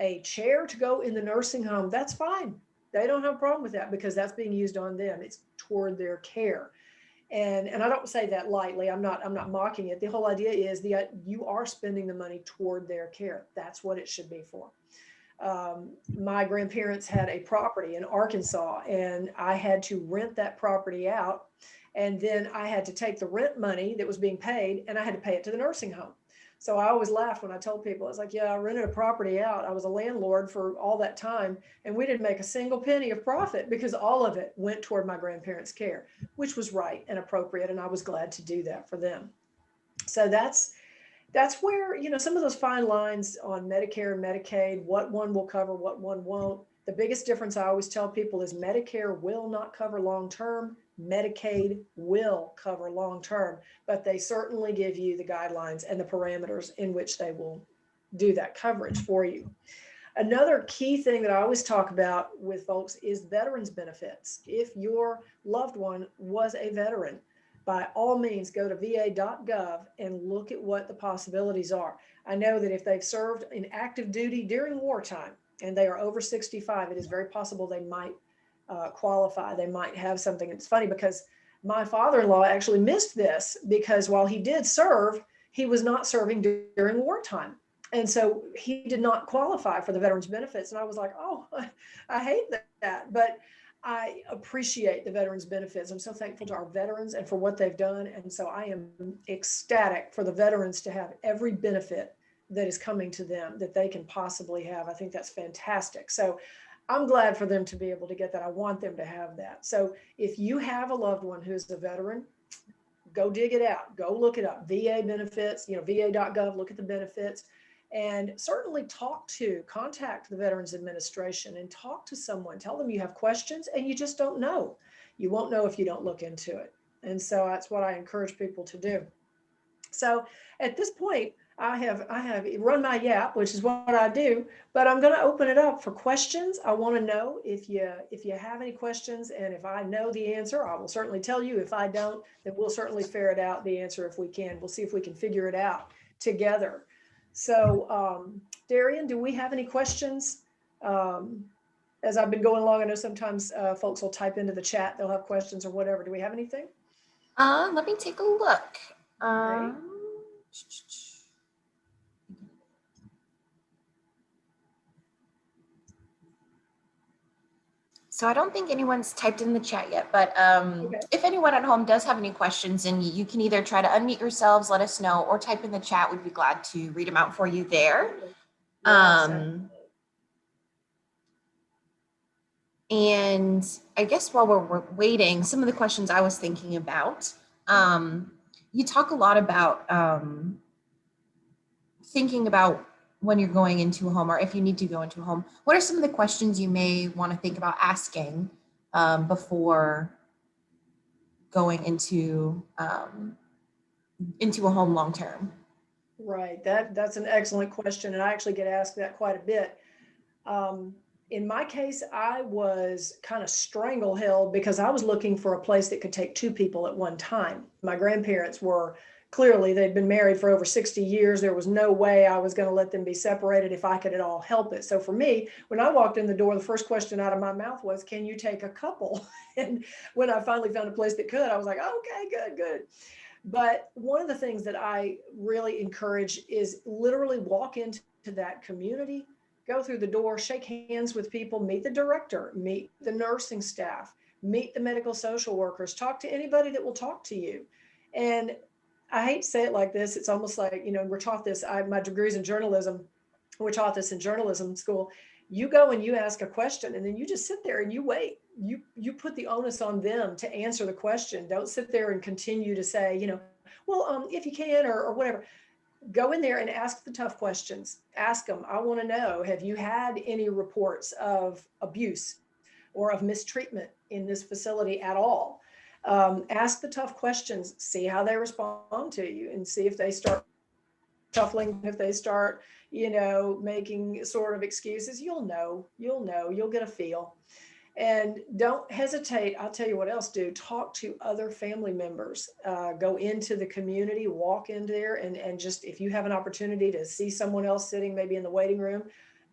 S3: a chair to go in the nursing home, that's fine. They don't have a problem with that, because that's being used on them. It's toward their care. And I don't say that lightly. I'm not mocking it. The whole idea is you are spending the money toward their care. That's what it should be for. My grandparents had a property in Arkansas, and I had to rent that property out. And then I had to take the rent money that was being paid and I had to pay it to the nursing home. So I always laugh when I told people, it's like, yeah, I rented a property out. I was a landlord for all that time, and we didn't make a single penny of profit because all of it went toward my grandparents' care, which was right and appropriate. And I was glad to do that for them. So that's where, some of those fine lines on Medicare and Medicaid, what one will cover, what one won't. The biggest difference I always tell people is Medicare will not cover long-term. Medicaid will cover long-term, but they certainly give you the guidelines and the parameters in which they will do that coverage for you. Another key thing that I always talk about with folks is veterans benefits. If your loved one was a veteran, by all means, go to va.gov and look at what the possibilities are. I know that if they've served in active duty during wartime and they are over 65, it is very possible they might qualify. They might have something. It's funny because my father-in-law actually missed this because while he did serve, he was not serving during wartime. And so he did not qualify for the veterans benefits. And I was like, oh, I hate that. But I appreciate the veterans benefits. I'm so thankful to our veterans and for what they've done. And so I am ecstatic for the veterans to have every benefit that is coming to them that they can possibly have. I think that's fantastic. So I'm glad for them to be able to get that. I want them to have that. So if you have a loved one who's a veteran, go dig it out, go look it up. VA benefits, va.gov, look at the benefits. And certainly contact the Veterans Administration and talk to someone. Tell them you have questions and you just don't know. You won't know if you don't look into it. And so that's what I encourage people to do. So at this point, I have run my yap, which is what I do, but I'm going to open it up for questions. I want to know if you have any questions, and if I know the answer, I will certainly tell you. If I don't, then we'll certainly ferret out the answer if we can. We'll see if we can figure it out together. So, Darian, do we have any questions? As I've been going along, I know sometimes folks will type into the chat, they'll have questions or whatever. Do we have anything?
S1: Let me take a look.
S3: Okay.
S1: So I don't think anyone's typed in the chat yet, but
S3: Okay.
S1: if anyone at home does have any questions, and you can either try to unmute yourselves, let us know, or type in the chat. We'd be glad to read them out for you there. And I guess while we're waiting, some of the questions I was thinking about, you talk a lot about thinking about when you're going into a home, or if you need to go into a home. What are some of the questions you may want to think about asking before going into a home long term?
S3: Right. That's an excellent question. And I actually get asked that quite a bit. In my case, I was kind of strangle-held because I was looking for a place that could take two people at one time. My grandparents they'd been married for over 60 years. There was no way I was going to let them be separated if I could at all help it. So for me, when I walked in the door, the first question out of my mouth was, can you take a couple? And when I finally found a place that could, I was like, okay, good. But one of the things that I really encourage is literally walk into that community, go through the door, shake hands with people, meet the director, meet the nursing staff, meet the medical social workers, talk to anybody that will talk to you. And I hate to say it like this. It's almost like, we're taught this. My degree's in journalism. We're taught this in journalism school. You go and you ask a question, and then you just sit there and you wait. You put the onus on them to answer the question. Don't sit there and continue to say, if you can, or whatever. Go in there and ask the tough questions. Ask them, I want to know, have you had any reports of abuse or of mistreatment in this facility at all? Ask the tough questions, see how they respond to you, and see if they start shuffling, if they start, making sort of excuses. You'll get a feel. And don't hesitate. I'll tell you what else, do. Talk to other family members. Go into the community, walk in there, and just, if you have an opportunity to see someone else sitting maybe in the waiting room,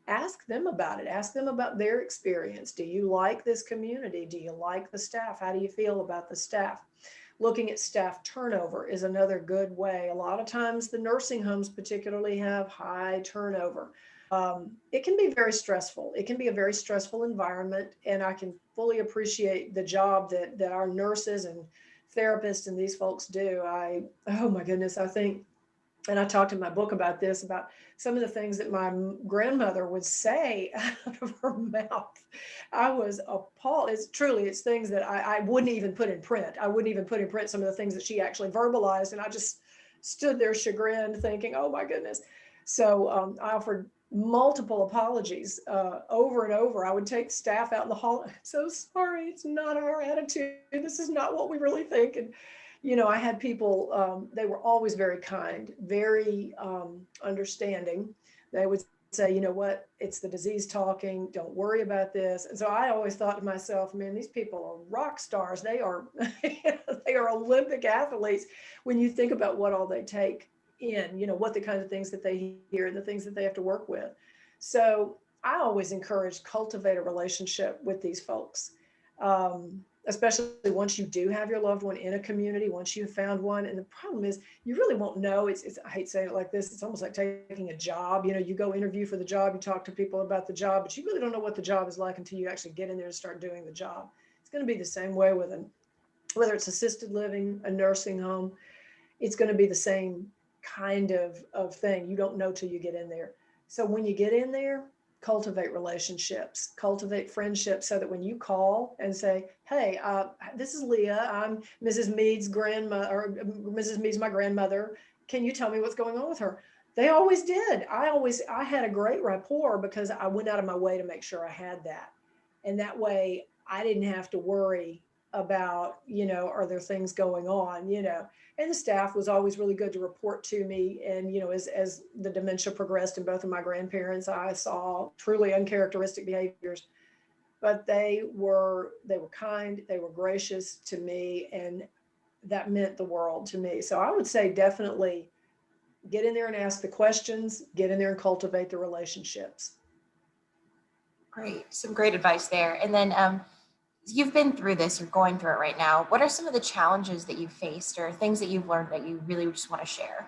S3: ask them about it. Ask them about their experience. Do you like this community? Do you like the staff? How do you feel about the staff? Looking at staff turnover is another good way. A lot of times the nursing homes particularly have high turnover. it can be very stressful. It can be a very stressful environment. And I can fully appreciate the job that our nurses and therapists and these folks do. Oh my goodness, I think, and I talked in my book about this, about some of the things that my grandmother would say out of her mouth. I was appalled. It's things that I wouldn't even put in print. I wouldn't even put in print some of the things that she actually verbalized. And I just stood there chagrined thinking, oh my goodness. So I offered multiple apologies over and over. I would take staff out in the hall. I'm so sorry. It's not our attitude. This is not what we really think. And I had people, they were always very kind, very understanding. They would say, you know what, it's the disease talking, don't worry about this. And so I always thought to myself, man, these people are rock stars. They are, they are Olympic athletes when you think about what all they take in, what the kind of things that they hear and the things that they have to work with. So I always encourage cultivate a relationship with these folks. Especially once you do have your loved one in a community, once you've found one. And the problem is you really won't know. It's I hate saying it like this. It's almost like taking a job. You go interview for the job, you talk to people about the job, but you really don't know what the job is like until you actually get in there and start doing the job. It's going to be the same way with whether it's assisted living, a nursing home, it's going to be the same kind of thing. You don't know till you get in there. So when you get in there, cultivate relationships, cultivate friendships, so that when you call and say, hey, this is Leah, I'm Mrs. Mead's grandma, or Mrs. Mead's my grandmother. Can you tell me what's going on with her? They always did. I had a great rapport because I went out of my way to make sure I had that. And that way I didn't have to worry about, are there things going on, and the staff was always really good to report to me. And, as the dementia progressed in both of my grandparents, I saw truly uncharacteristic behaviors, but they were kind, they were gracious to me, and that meant the world to me. So I would say definitely get in there and ask the questions, get in there and cultivate the relationships.
S1: Great. Some great advice there. And then you've been through this, you're going through it right now. What are some of the challenges that you've faced or things that you've learned that you really just want to share?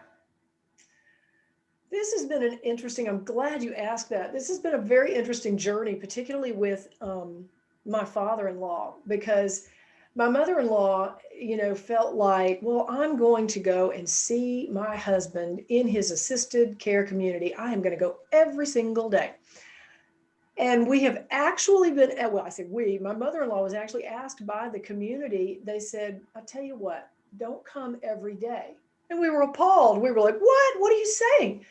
S3: This has been I'm glad you asked that. This has been a very interesting journey, particularly with my father-in-law, because my mother-in-law, felt like, well, I'm going to go and see my husband in his assisted care community. I am going to go every single day. And we have actually been, well, I said we, my mother-in-law was actually asked by the community. They said, I'll tell you what, don't come every day. And we were appalled. We were like, what are you saying?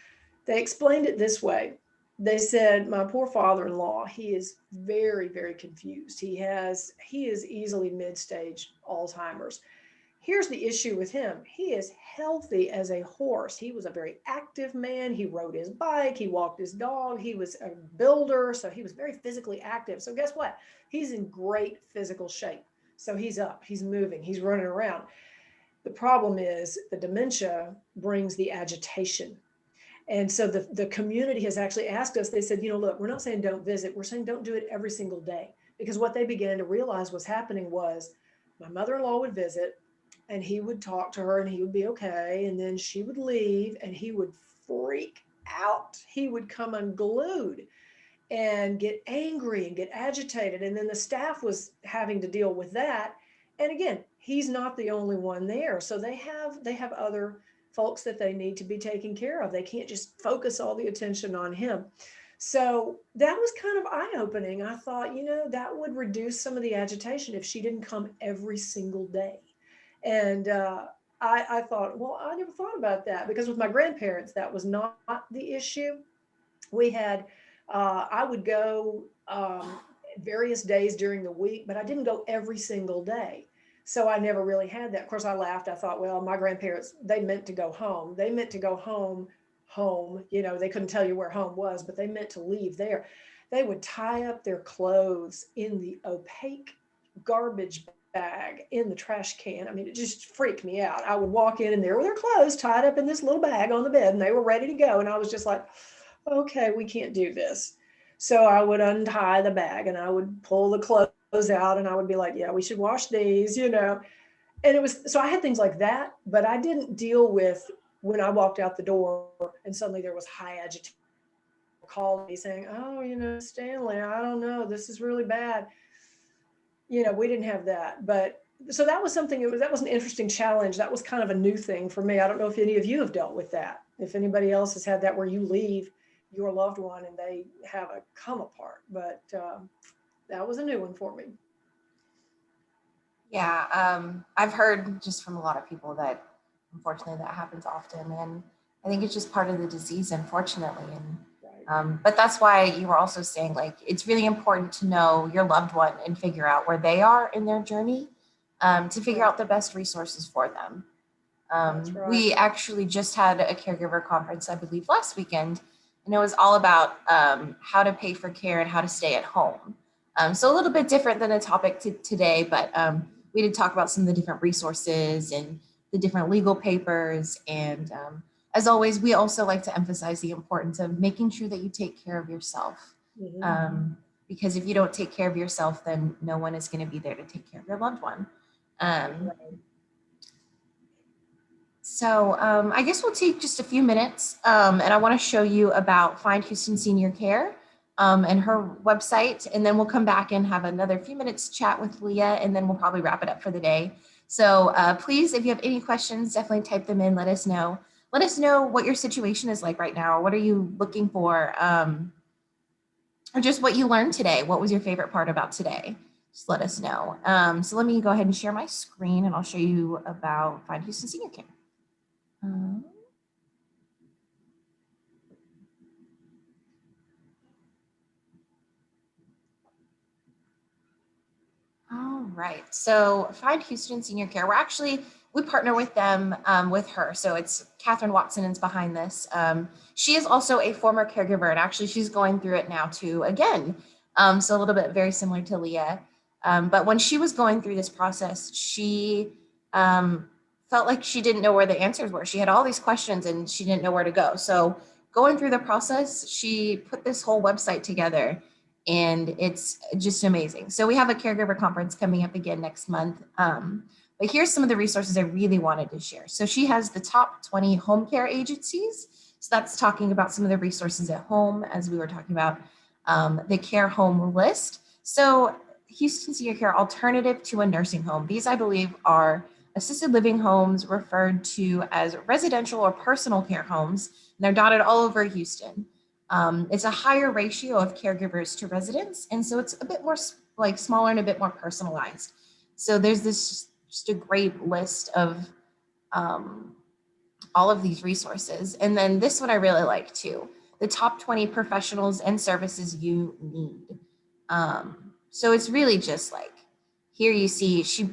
S3: They explained it this way. They said, my poor father-in-law, he is very, very confused. He is easily mid-stage Alzheimer's. Here's the issue with him. He is healthy as a horse. He was a very active man. He rode his bike. He walked his dog. He was a builder. So he was very physically active. So guess what? He's in great physical shape. So he's up, he's moving, he's running around. The problem is the dementia brings the agitation. And so the community has actually asked us, they said, look, we're not saying don't visit. We're saying don't do it every single day. Because what they began to realize was happening was my mother-in-law would visit, and he would talk to her and he would be okay. And then she would leave and he would freak out. He would come unglued and get angry and get agitated. And then the staff was having to deal with that. And again, he's not the only one there. So they have other folks that they need to be taken care of. They can't just focus all the attention on him. So that was kind of eye-opening. I thought, that would reduce some of the agitation if she didn't come every single day. And I thought, well, I never thought about that, because with my grandparents, that was not the issue. We had, I would go various days during the week, but I didn't go every single day. So I never really had that. Of course, I laughed. I thought, well, my grandparents, they meant to go home. They meant to go home. They couldn't tell you where home was, but they meant to leave there. They would tie up their clothes in the opaque garbage bag in the trash can. I mean, it just freaked me out. I would walk in and there were their clothes tied up in this little bag on the bed, and they were ready to go. And I was just like, okay, we can't do this. So I would untie the bag and I would pull the clothes out and I would be like, yeah, we should wash these, And it was, so I had things like that, but I didn't deal with when I walked out the door and suddenly there was high agitation, calling me saying, oh, Stanley, I don't know, this is really bad. We didn't have that. But so that was something, that was an interesting challenge. That was kind of a new thing for me. I don't know if any of you have dealt with that. If anybody else has had that where you leave your loved one and they have a come apart, but that was a new one for me.
S1: Yeah, I've heard just from a lot of people that unfortunately that happens often, and I think it's just part of the disease, unfortunately. And
S3: Right.
S1: but that's why you were also saying, like, it's really important to know your loved one and figure out where they are in their journey, to figure out the best resources for them.
S3: That's right.
S1: We actually just had a caregiver conference, I believe, last weekend, and it was all about how to pay for care and how to stay at home. So a little bit different than the topic today, but we did talk about some of the different resources and the different legal papers. And as always, we also like to emphasize the importance of making sure that you take care of yourself.
S3: Mm-hmm.
S1: Because if you don't take care of yourself, then no one is going to be there to take care of your loved one.
S3: Right.
S1: So I guess we'll take just a few minutes, and I want to show you about Find Houston Senior Care and her website, and then we'll come back and have another few minutes chat with Leah, and then we'll probably wrap it up for the day. So please, if you have any questions, definitely type them in. Let us know. Let us know what your situation is like right now. What are you looking for? Or just what you learned today. What was your favorite part about today? Just let us know. So let me go ahead and share my screen, and I'll show you about Find Houston Senior Care. All right. So Find Houston Senior Care, we partner with them, with her. So it's Catherine Watson is behind this. She is also a former caregiver, and actually she's going through it now too, again. So a little bit very similar to Leah. But when she was going through this process, she felt like she didn't know where the answers were. She had all these questions and she didn't know where to go. So going through the process, she put this whole website together, and it's just amazing. So we have a caregiver conference coming up again next month. But here's some of the resources I really wanted to share. So she has the top 20 home care agencies. So that's talking about some of the resources at home, as we were talking about, the care home list. So Houston Senior Care alternative to a nursing home. These, I believe, are assisted living homes referred to as residential or personal care homes. And they're dotted all over Houston. It's a higher ratio of caregivers to residents, and so it's a bit more like smaller and a bit more personalized. So there's this just a great list of all of these resources. And then this one I really like too, the top 20 professionals and services you need. So it's really just like, here you see, she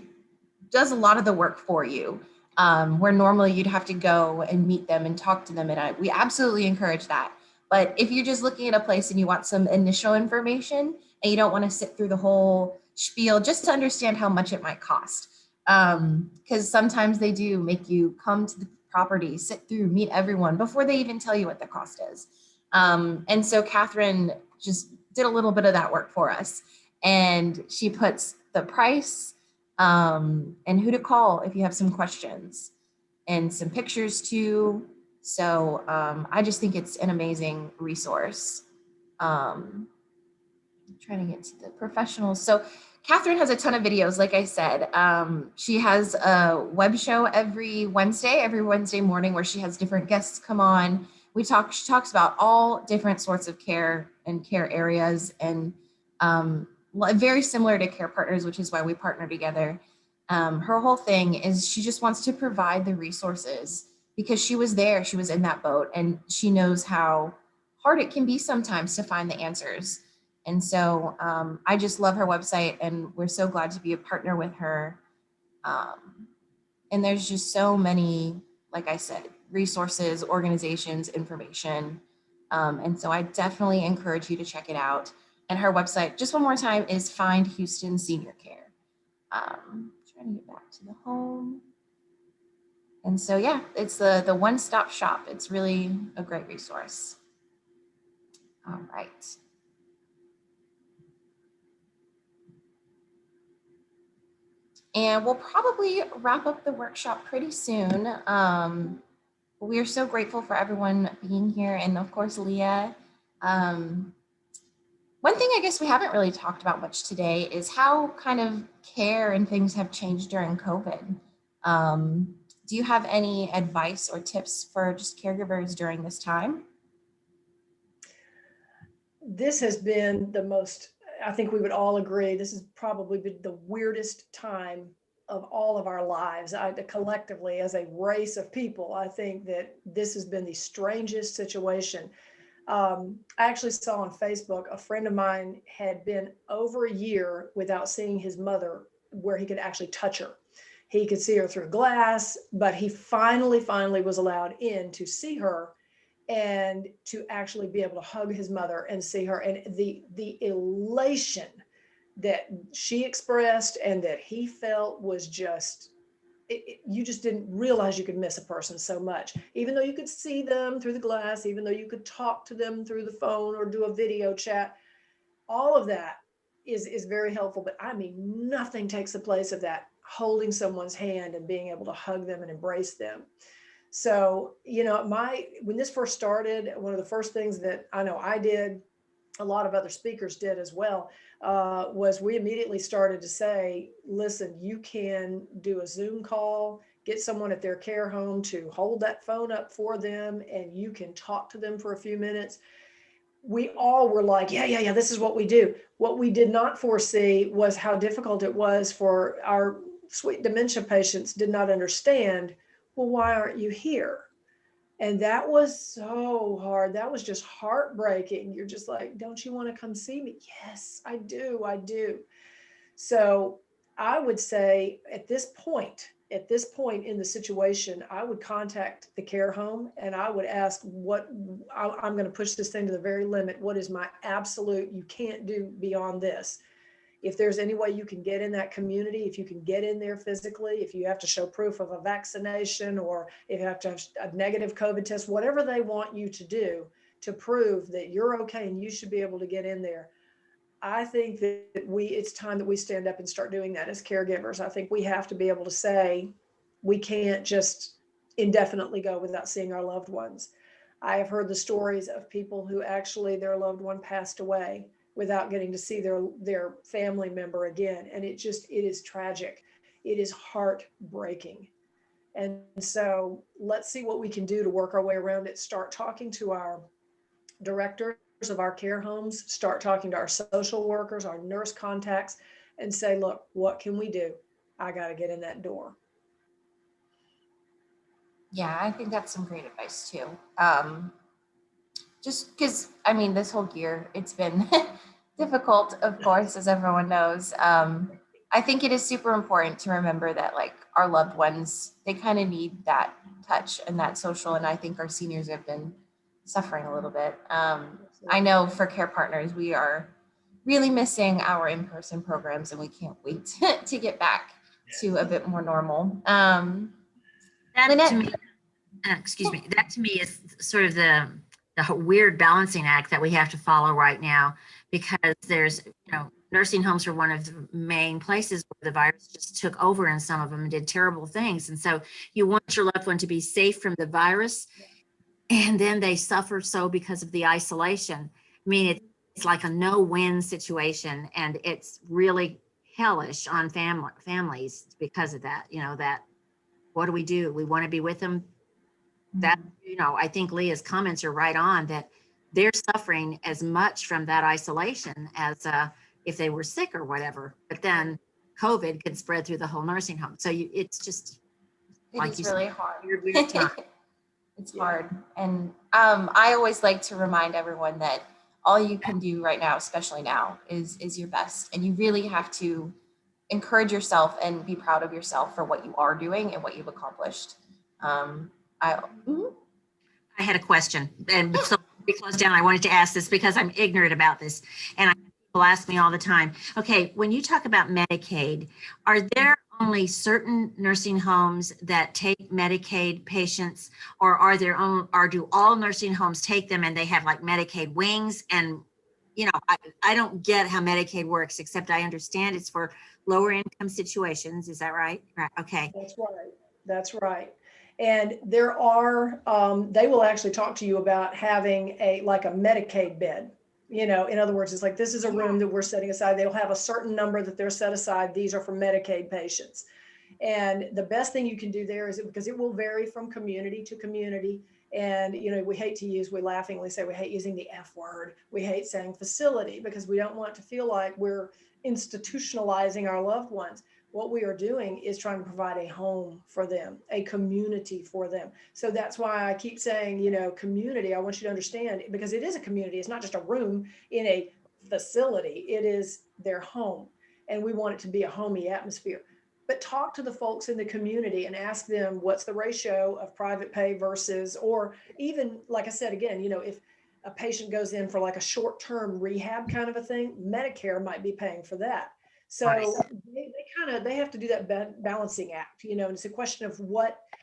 S1: does a lot of the work for you, where normally you'd have to go and meet them and talk to them. And we absolutely encourage that. But if you're just looking at a place and you want some initial information and you don't want to sit through the whole spiel just to understand how much it might cost, because sometimes they do make you come to the property, sit through, meet everyone before they even tell you what the cost is. And so Catherine just did a little bit of that work for us. And she puts the price, and who to call if you have some questions, and some pictures too. So I just think it's an amazing resource. I'm trying to get to the professionals. So Catherine has a ton of videos, like I said. She has a web show every Wednesday morning, where she has different guests come on. She talks about all different sorts of care and care areas, and very similar to Care Partners, which is why we partner together. Her whole thing is she just wants to provide the resources because she was there, she was in that boat, and she knows how hard it can be sometimes to find the answers. And so I just love her website, and we're so glad to be a partner with her. And there's just so many, like I said, resources, organizations, information. And so I definitely encourage you to check it out. And her website, just one more time, is Find Houston Senior Care. Trying to get back to the home. And so, yeah, it's the one-stop shop. It's really a great resource. All right. And we'll probably wrap up the workshop pretty soon. We are so grateful for everyone being here. And of course, Leah, One thing I guess we haven't really talked about much today is how kind of care and things have changed during COVID. Do you have any advice or tips for just caregivers during this time?
S3: This has been the most, I think we would all agree, this has probably been the weirdest time of all of our lives. Collectively, as a race of people, I think that this has been the strangest situation. I actually saw on Facebook a friend of mine had been over a year without seeing his mother where he could actually touch her. He could see her through glass, but he finally was allowed in to see her and to actually be able to hug his mother and see her. And the elation that she expressed and that he felt was just, you just didn't realize you could miss a person so much, even though you could see them through the glass, even though you could talk to them through the phone or do a video chat. All of that is very helpful. But I mean, nothing takes the place of that, holding someone's hand and being able to hug them and embrace them. So, when this first started, one of the first things that I know I did, a lot of other speakers did as well, was we immediately started to say, listen, you can do a Zoom call, get someone at their care home to hold that phone up for them, and you can talk to them for a few minutes. We all were like, yeah, this is what we do. What we did not foresee was how difficult it was for our sweet dementia patients did not understand, well, why aren't you here? And that was so hard. That was just heartbreaking. You're just like, don't you want to come see me? Yes, I do. I do. So I would say at this point in the situation, I would contact the care home and I would ask I'm going to push this thing to the very limit. What is my absolute, you can't do beyond this? If there's any way you can get in that community, if you can get in there physically, if you have to show proof of a vaccination or if you have to have a negative COVID test, whatever they want you to do to prove that you're okay and you should be able to get in there. I think that it's time that we stand up and start doing that as caregivers. I think we have to be able to say, we can't just indefinitely go without seeing our loved ones. I have heard the stories of people who actually their loved one passed away without getting to see their family member again. And it is tragic. It is heartbreaking. And so let's see what we can do to work our way around it. Start talking to our directors of our care homes, start talking to our social workers, our nurse contacts, and say, look, what can we do? I got to get in that door.
S1: Yeah, I think that's some great advice too. Just because, I mean, this whole year, it's been difficult, of course, as everyone knows. I think it is super important to remember that, like, our loved ones, they kind of need that touch and that social. And I think our seniors have been suffering a little bit. I know for Care Partners, we are really missing our in-person programs and we can't wait to get back to a bit more normal.
S2: That to me, excuse me, that to me is sort of the weird balancing act that we have to follow right now, because there's, nursing homes are one of the main places where the virus just took over in some of them and did terrible things. And so you want your loved one to be safe from the virus, and then they suffer so because of the isolation. I mean, it's like a no-win situation, and it's really hellish on families because of that. That what do we do? We want to be with them. That, I think Leah's comments are right on, that they're suffering as much from that isolation as if they were sick or whatever. But then COVID could spread through the whole nursing home. So it's just like
S1: it's really hard.
S2: Weird time.
S1: It's hard. And I always like to remind everyone that all you can do right now, especially now, is your best. And you really have to encourage yourself and be proud of yourself for what you are doing and what you've accomplished.
S2: I had a question, and so we close down, I wanted to ask this because I'm ignorant about this, and people ask me all the time. Okay, when you talk about Medicaid, are there only certain nursing homes that take Medicaid patients, or do all nursing homes take them and they have like Medicaid wings? And I don't get how Medicaid works, except I understand it's for lower income situations. Is that right? Right. Okay.
S3: That's right. That's right. And there are, they will actually talk to you about having like a Medicaid bed. In other words, it's like, this is a room that we're setting aside. They'll have a certain number that they're set aside. These are for Medicaid patients. And the best thing you can do there is because it will vary from community to community. And, we laughingly say we hate using the F word. We hate saying facility because we don't want to feel like we're institutionalizing our loved ones. What we are doing is trying to provide a home for them, a community for them. So that's why I keep saying, community. I want you to understand, because it is a community. It's not just a room in a facility. It is their home. And we want it to be a homey atmosphere. But talk to the folks in the community and ask them what's the ratio of private pay versus, or even, like I said, again, if a patient goes in for like a short-term rehab kind of a thing, Medicare might be paying for that. So they have to do that balancing act, and it's a question of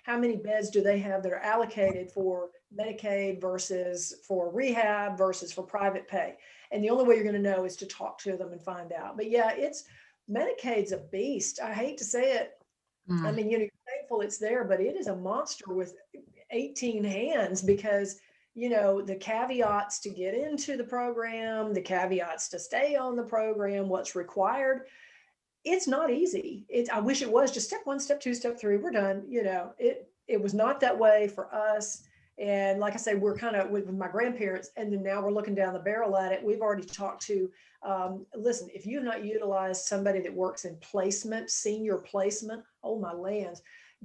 S3: how many beds do they have that are allocated for Medicaid versus for rehab versus for private pay. And the only way you're going to know is to talk to them and find out. But yeah, Medicaid's a beast. I hate to say it. I mean, you're thankful it's there, but it is a monster with 18 hands because, the caveats to get into the program, the caveats to stay on the program, what's required. It's not easy. I wish it was just step 1, step 2, step 3, we're done. It was not that way for us. And like I say, we're kind of with my grandparents, and then now we're looking down the barrel at it. We've already talked to, listen, if you've not utilized somebody that works in placement, senior placement, oh my lands,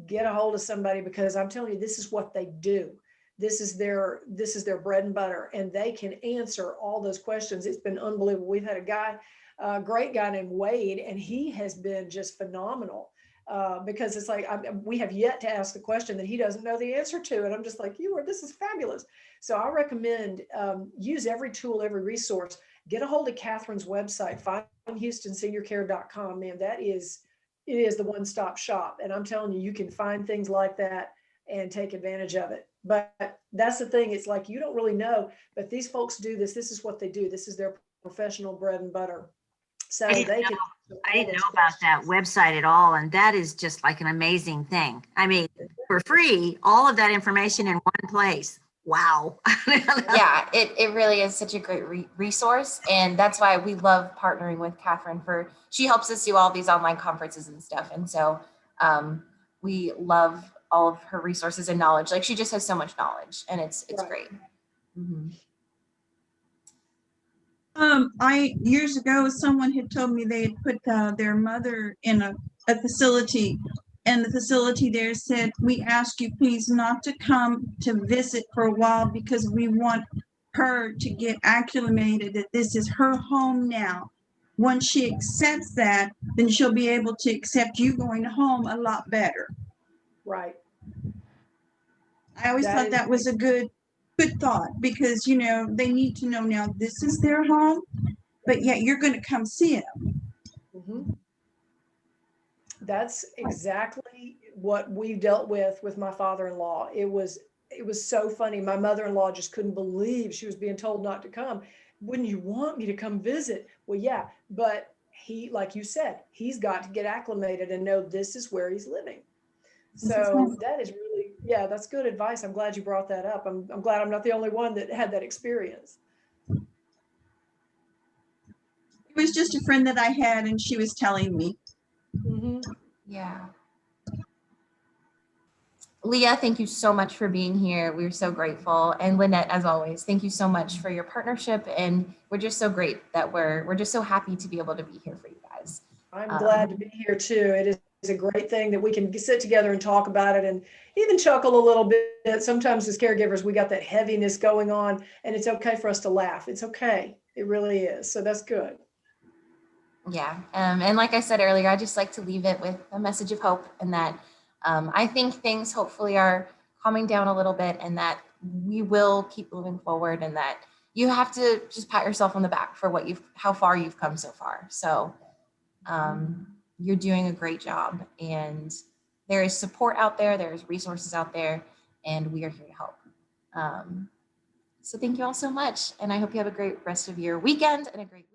S3: get a hold of somebody, because I'm telling you, this is what they do. This is their bread and butter, and they can answer all those questions. It's been unbelievable. We've had a great guy named Wade, and he has been just phenomenal. Because it's like, we have yet to ask the question that he doesn't know the answer to. And I'm just like, this is fabulous. So I recommend use every tool, every resource. Get a hold of Catherine's website, findhoustonseniorcare.com. Man, it is the one-stop shop. And I'm telling you, you can find things like that and take advantage of it. But that's the thing. It's like, you don't really know, but these folks do this. This is what they do. This is their professional bread and butter. So I didn't
S2: know about that website at all. And that is just like an amazing thing. I mean, for free, all of that information in one place. Wow.
S1: Yeah, it really is such a great resource. And that's why we love partnering with Catherine she helps us do all these online conferences and stuff. And so we love all of her resources and knowledge. Like, she just has so much knowledge, and it's
S3: Right.
S1: great. Mm-hmm.
S4: Years ago, someone had told me they had put their mother in a facility, and the facility there said, we ask you please not to come to visit for a while because we want her to get acclimated that this is her home now. Once she accepts that, then she'll be able to accept you going home a lot better.
S3: Right.
S4: I always thought that was a good thought, because they need to know now this is their home, but yet you're going to come see them.
S3: Mm-hmm. That's exactly what we dealt with my father-in-law. It was so funny. My mother-in-law just couldn't believe she was being told not to come. Wouldn't you want me to come visit? Well, yeah, but he, like you said, he's got to get acclimated and know this is where he's living. So that is really, yeah, that's good advice. I'm glad you brought that up. I'm glad I'm not the only one that had that experience.
S4: It was just a friend that I had, and she was telling me.
S3: Mm-hmm.
S1: Yeah. Leah, thank you so much for being here. We're so grateful. And Lynette, as always, thank you so much for your partnership. And we're just so great that we're just so happy to be able to be here for you guys.
S3: I'm glad to be here too. It is a great thing that we can sit together and talk about it and even chuckle a little bit. Sometimes as caregivers, we got that heaviness going on, and it's okay for us to laugh. It's okay. It really is. So that's good.
S1: Yeah. And like I said earlier, I just like to leave it with a message of hope, and that I think things hopefully are calming down a little bit, and that we will keep moving forward, and that you have to just pat yourself on the back for how far you've come so far. So you're doing a great job, and there is support out there. There's resources out there, and we are here to help. So thank you all so much. And I hope you have a great rest of your weekend and a great